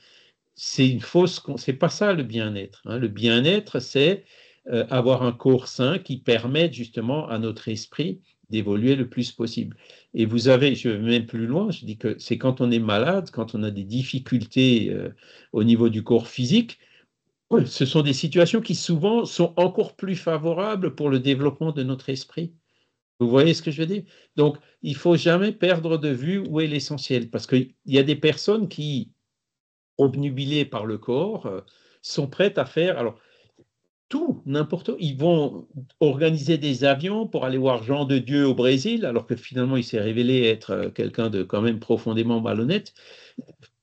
c'est pas ça le bien-être, hein. Le bien-être, c'est avoir un corps sain qui permette justement à notre esprit d'évoluer le plus possible. Et je vais même plus loin, je dis que c'est quand on est malade, quand on a des difficultés au niveau du corps physique, ce sont des situations qui souvent sont encore plus favorables pour le développement de notre esprit. Vous voyez ce que je veux dire? Donc, il faut jamais perdre de vue où est l'essentiel, parce qu'il y a des personnes qui, obnubilés par le corps, sont prêtes à faire tout, n'importe où. Ils vont organiser des avions pour aller voir Jean de Dieu au Brésil, alors que finalement il s'est révélé être quelqu'un de quand même profondément malhonnête,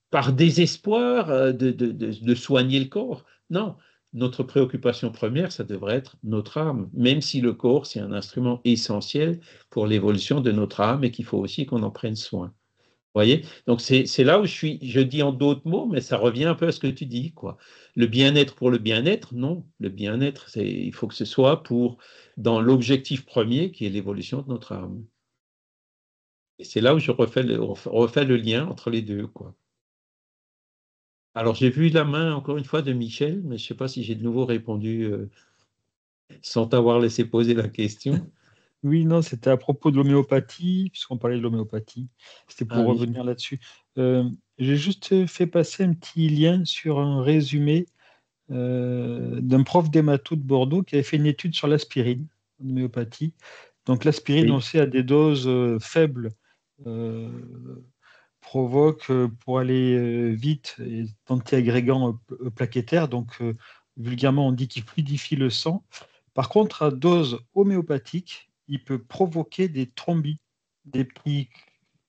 par désespoir de soigner le corps. Non, notre préoccupation première, ça devrait être notre âme, même si le corps, c'est un instrument essentiel pour l'évolution de notre âme et qu'il faut aussi qu'on en prenne soin. Voyez? Donc, c'est là où je dis en d'autres mots, mais ça revient un peu à ce que tu dis, quoi. Le bien-être pour le bien-être, non. Le bien-être, il faut que ce soit dans l'objectif premier qui est l'évolution de notre âme. Et c'est là où refais le lien entre les deux, quoi. Alors, j'ai vu la main, encore une fois, de Michel, mais je ne sais pas si j'ai de nouveau répondu sans t'avoir laissé poser la question. Oui, non, c'était à propos de l'homéopathie, puisqu'on parlait de l'homéopathie. C'était pour oui. revenir là-dessus. J'ai juste fait passer un petit lien sur un résumé d'un prof d'hémato de Bordeaux qui avait fait une étude sur l'aspirine. en homéopathie. Donc l'aspirine, Oui. on sait, à des doses faibles, provoque, pour aller vite, est anti-agrégant plaquettaire. Donc vulgairement, on dit qu'il fluidifie le sang. Par contre, à dose homéopathique, il peut provoquer des thrombis, des petits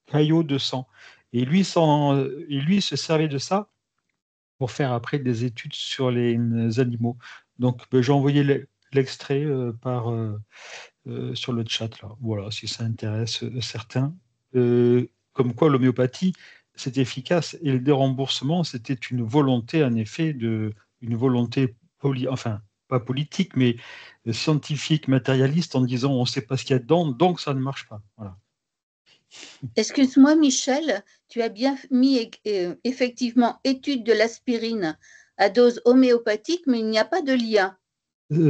caillots de sang. Et lui, se servait de ça pour faire après des études sur les animaux. Donc, j'ai envoyé l'extrait sur le chat, là. Voilà, si ça intéresse certains. Comme quoi l'homéopathie, c'est efficace. Et le déremboursement, c'était une volonté, en effet, une volonté, enfin, pas politique, mais scientifique, matérialiste, en disant on ne sait pas ce qu'il y a dedans, donc ça ne marche pas. Voilà. Excuse-moi, Michel, tu as bien mis effectivement étude de l'aspirine à dose homéopathique, mais il n'y a pas de lien.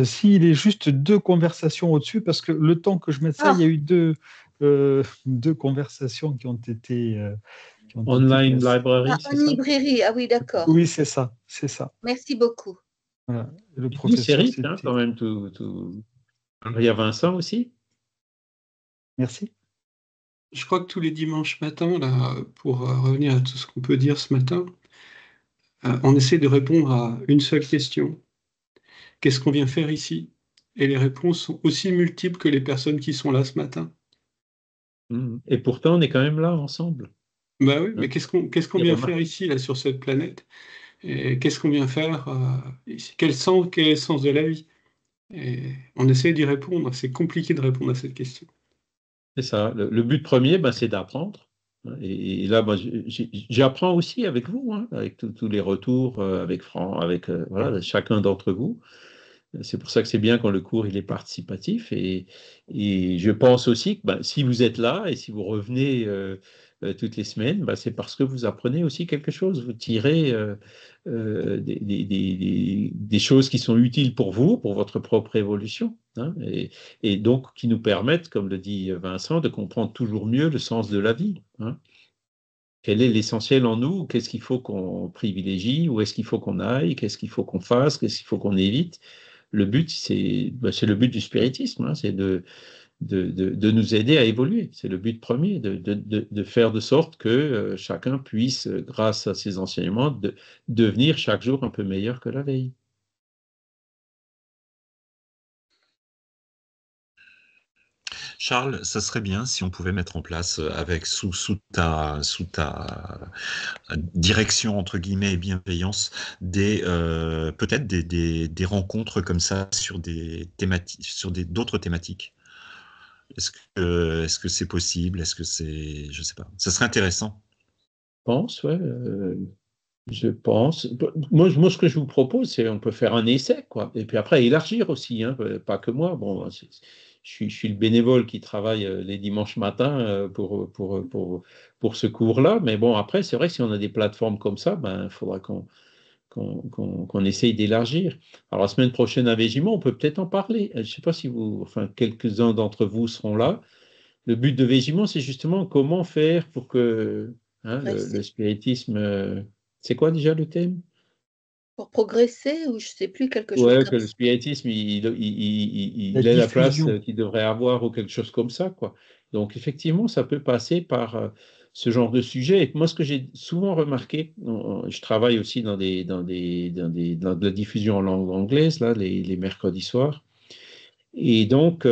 S'il est juste 2 conversations au-dessus, parce que le temps que je mette ça, il y a eu deux conversations qui ont été Online placées. library, En c'est ça? librairie, ah oui, d'accord. Oui, c'est ça, c'est ça. Merci beaucoup. Voilà. Le C'est professeur, riche, hein, quand même, Il y a Vincent aussi. Merci. Je crois que tous les dimanches matins, là, pour revenir à tout ce qu'on peut dire ce matin, on essaie de répondre à une seule question. Qu'est-ce qu'on vient faire ici? Et les réponses sont aussi multiples que les personnes qui sont là ce matin. Et pourtant, on est quand même là ensemble. Bah oui, mais qu'est-ce qu'on vient remarque. faire ici, là, sur cette planète? Et qu'est-ce qu'on vient faire ici? Quel est le sens de la vie? Et on essaie d'y répondre. C'est compliqué de répondre à cette question. C'est ça. Le but premier, c'est d'apprendre. Et là, j'apprends aussi avec vous, hein, avec tous les retours, avec Franck, avec voilà, chacun d'entre vous. C'est pour ça que c'est bien quand le cours il est participatif. Et je pense aussi que si vous êtes là et si vous revenez toutes les semaines, c'est parce que vous apprenez aussi quelque chose. Vous tirez des choses qui sont utiles pour vous, pour votre propre évolution, hein, et donc qui nous permettent, comme le dit Vincent, de comprendre toujours mieux le sens de la vie. Hein. Quel est l'essentiel en nous? Qu'est-ce qu'il faut qu'on privilégie? Où est-ce qu'il faut qu'on aille? Qu'est-ce qu'il faut qu'on fasse? Qu'est-ce qu'il faut qu'on évite? Le but, c'est le but du spiritisme, hein, c'est de nous aider à évoluer. C'est le but premier, de faire de sorte que chacun puisse, grâce à ses enseignements, devenir chaque jour un peu meilleur que la veille. Charles, ça serait bien si on pouvait mettre en place, avec sous ta direction entre guillemets et bienveillance, peut-être des rencontres comme ça sur des thématiques, sur d'autres thématiques. Est-ce que c'est possible? Est-ce que c'est, je sais pas. Ça serait intéressant. Je pense, ouais. Je pense. Moi, ce que je vous propose, c'est on peut faire un essai, quoi. Et puis après, élargir aussi, hein, pas que moi. Bon, je suis le bénévole qui travaille les dimanches matins pour ce cours-là. Mais bon, après, c'est vrai que si on a des plateformes comme ça, il faudra qu'on essaye d'élargir. Alors, la semaine prochaine à Végimont, on peut peut-être en parler. Je ne sais pas si quelques-uns d'entre vous seront là. Le but de Végimont, c'est justement comment faire pour que le spiritisme. C'est quoi déjà le thème? Pour progresser, ou je ne sais plus, quelque chose Ouais, comme que le ça. spiritisme, il ait la place qu'il devrait avoir ou quelque chose comme ça, quoi. Donc, effectivement, ça peut passer par ce genre de sujet. Et moi, ce que j'ai souvent remarqué, je travaille aussi dans de la diffusion en langue anglaise, là, les mercredis soirs. Et donc,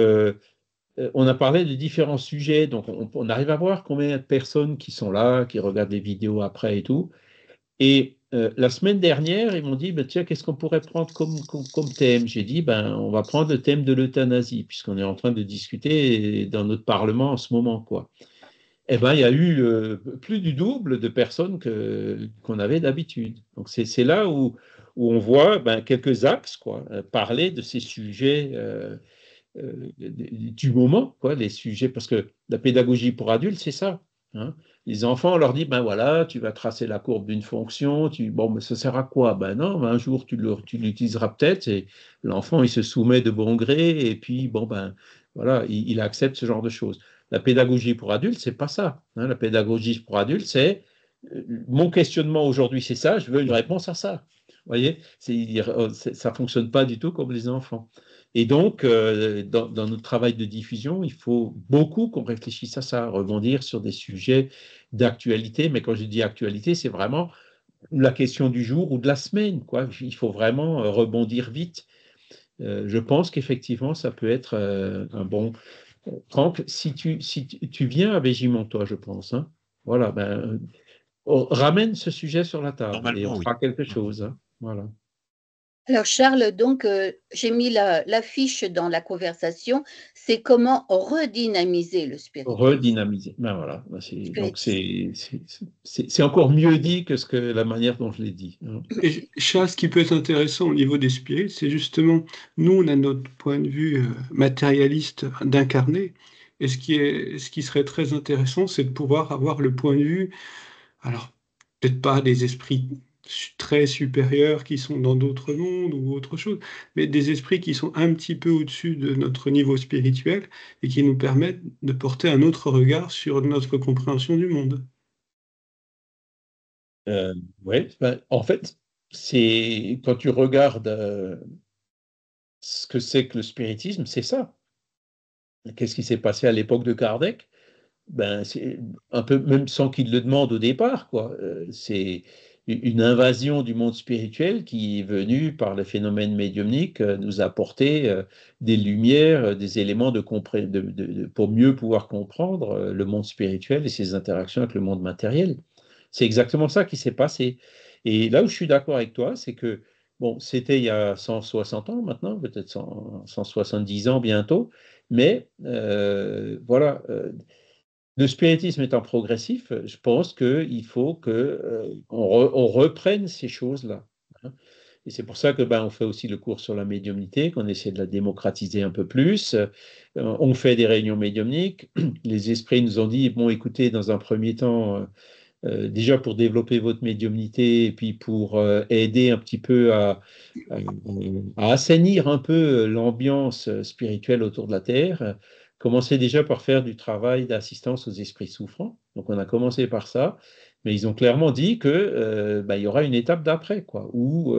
on a parlé de différents sujets. Donc, on arrive à voir combien de personnes qui sont là, qui regardent les vidéos après et tout. Et la semaine dernière, ils m'ont dit, tiens, qu'est-ce qu'on pourrait prendre comme thème? J'ai dit, on va prendre le thème de l'euthanasie, puisqu'on est en train de discuter dans notre Parlement en ce moment, quoi. Eh bien, il y a eu plus du double de personnes qu'on avait d'habitude. Donc, c'est là où on voit quelques axes, quoi, parler de ces sujets du moment, quoi, les sujets, parce que la pédagogie pour adultes, c'est ça. Hein. Les enfants, on leur dit, voilà, tu vas tracer la courbe d'une fonction, bon, mais ça sert à quoi? Non, un jour, tu l'utiliseras peut-être, et l'enfant, il se soumet de bon gré, et puis, bon, voilà, il accepte ce genre de choses. La pédagogie pour adultes, c'est pas ça. Hein. La pédagogie pour adultes, c'est, mon questionnement aujourd'hui, c'est ça, je veux une réponse à ça. Vous voyez, ça fonctionne pas du tout comme les enfants. Et donc, dans notre travail de diffusion, il faut beaucoup qu'on réfléchisse à ça, rebondir sur des sujets d'actualité. Mais quand je dis actualité, c'est vraiment la question du jour ou de la semaine, quoi. Il faut vraiment rebondir vite. Je pense qu'effectivement, ça peut être un bon... Franck, si tu viens à Végimont, toi, je pense, hein, voilà, ben, ramène ce sujet sur la table et on Normalement, oui. fera quelque chose. Hein, voilà. Alors Charles, donc j'ai mis la fiche dans la conversation, c'est comment redynamiser le spiritisme. Redynamiser. Ben voilà. Donc c'est encore mieux dit que la manière dont je l'ai dit. Hein. Et Charles, ce qui peut être intéressant au niveau des spirites, c'est justement, nous, on a notre point de vue matérialiste d'incarner, et ce qui serait très intéressant, c'est de pouvoir avoir le point de vue, alors peut-être pas des esprits très supérieurs qui sont dans d'autres mondes ou autre chose, mais des esprits qui sont un petit peu au-dessus de notre niveau spirituel et qui nous permettent de porter un autre regard sur notre compréhension du monde. Oui, ben, en fait, c'est quand tu regardes ce que c'est que le spiritisme, c'est ça. Qu'est-ce qui s'est passé à l'époque de Kardec? Ben, c'est un peu, même sans qu'il le demande au départ, quoi. C'est une invasion du monde spirituel qui est venue par le phénomène médiumnique nous apporter des lumières, des éléments pour mieux pouvoir comprendre le monde spirituel et ses interactions avec le monde matériel. C'est exactement ça qui s'est passé. Et là où je suis d'accord avec toi, c'est que, bon, c'était il y a 160 ans maintenant, peut-être 170 ans bientôt, mais voilà, le spiritisme étant progressif, je pense qu'il faut on reprenne ces choses-là. Hein. Et c'est pour ça que on fait aussi le cours sur la médiumnité, qu'on essaie de la démocratiser un peu plus. On fait des réunions médiumniques. Les esprits nous ont dit, bon, écoutez, dans un premier temps, déjà pour développer votre médiumnité et puis pour aider un petit peu à assainir un peu l'ambiance spirituelle autour de la Terre, commencez déjà par faire du travail d'assistance aux esprits souffrants. Donc on a commencé par ça, mais ils ont clairement dit que il y aura une étape d'après, quoi, où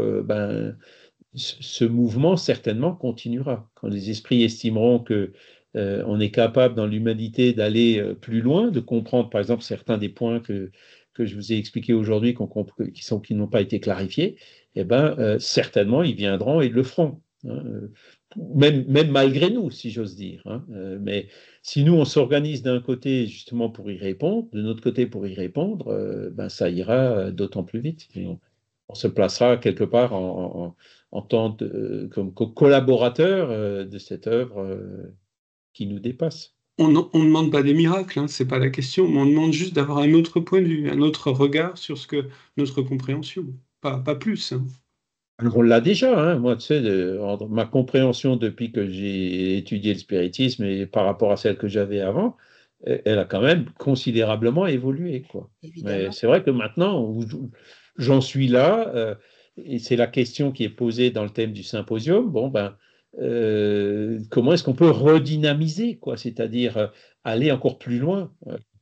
ce mouvement certainement continuera. Quand les esprits estimeront que on est capable dans l'humanité d'aller plus loin, de comprendre par exemple certains des points que je vous ai expliqués aujourd'hui qui n'ont pas été clarifiés, eh certainement ils viendront et ils le feront. Hein, même malgré nous, si j'ose dire. Hein. Mais si nous, on s'organise d'un côté justement pour y répondre, de notre côté pour y répondre, ça ira d'autant plus vite. Et on se placera quelque part en tant comme collaborateur de cette œuvre qui nous dépasse. On ne demande pas des miracles, hein, c'est pas la question, mais on demande juste d'avoir un autre point de vue, un autre regard sur notre compréhension, pas plus. Hein. Alors, on l'a déjà, hein. Moi, tu sais, ma compréhension depuis que j'ai étudié le spiritisme et par rapport à celle que j'avais avant, elle a quand même considérablement évolué, quoi. Mais c'est vrai que maintenant, où j'en suis là, et c'est la question qui est posée dans le thème du symposium, comment est-ce qu'on peut redynamiser, quoi, c'est-à-dire aller encore plus loin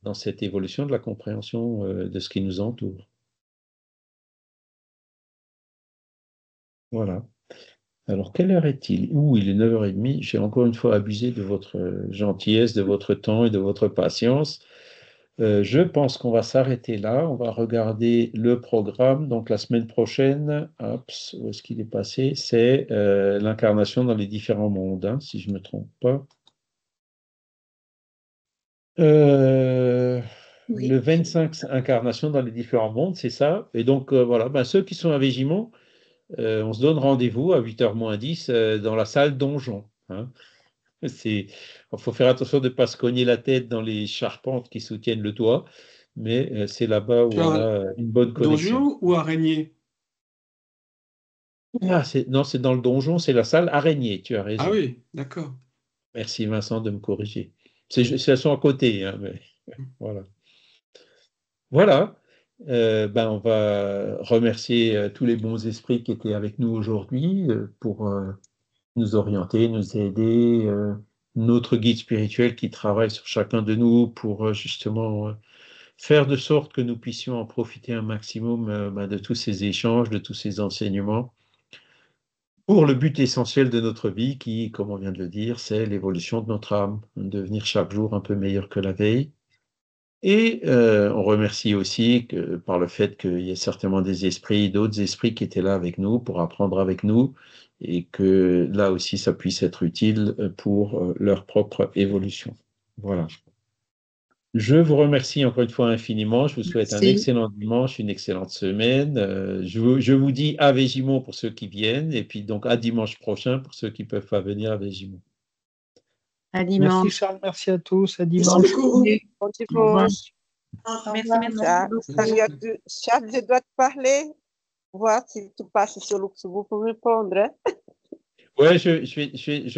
dans cette évolution de la compréhension de ce qui nous entoure. Voilà. Alors, quelle heure est-il? Il est 9h30. J'ai encore une fois abusé de votre gentillesse, de votre temps et de votre patience. Je pense qu'on va s'arrêter là. On va regarder le programme. Donc, la semaine prochaine, où est-ce qu'il est passé? C'est l'incarnation dans les différents mondes, hein, si je ne me trompe pas. Oui. Le 25, incarnation dans les différents mondes, c'est ça. Et donc, voilà, ceux qui sont à Végimont, on se donne rendez-vous à 8h moins 10 dans la salle donjon. Hein. Il faut faire attention de ne pas se cogner la tête dans les charpentes qui soutiennent le toit, mais c'est là-bas où on a une bonne connexion. Donjon ou araignée? Non, c'est dans le donjon, c'est la salle araignée, tu as raison. Ah oui, d'accord. Merci Vincent de me corriger. Elles sont à côté, hein, mais voilà. Voilà. On va remercier tous les bons esprits qui étaient avec nous aujourd'hui pour nous orienter, nous aider, notre guide spirituel qui travaille sur chacun de nous pour justement faire de sorte que nous puissions en profiter un maximum de tous ces échanges, de tous ces enseignements. pour le but essentiel de notre vie qui, comme on vient de le dire, c'est l'évolution de notre âme, devenir chaque jour un peu meilleur que la veille. Et on remercie aussi par le fait qu'il y ait certainement d'autres esprits qui étaient là avec nous pour apprendre avec nous et que là aussi ça puisse être utile pour leur propre évolution. Voilà. Je vous remercie encore une fois infiniment. Je vous souhaite un excellent dimanche, une excellente semaine. Je vous dis à Végimont pour ceux qui viennent et puis donc à dimanche prochain pour ceux qui ne peuvent pas venir à Végimont. À dimanche. Merci Charles, merci à tous. À Merci dimanche. beaucoup. Bon Au revoir. dimanche. Charles, je dois te parler. Voir si tu passes sur Luxembourg pour répondre. Ouais, je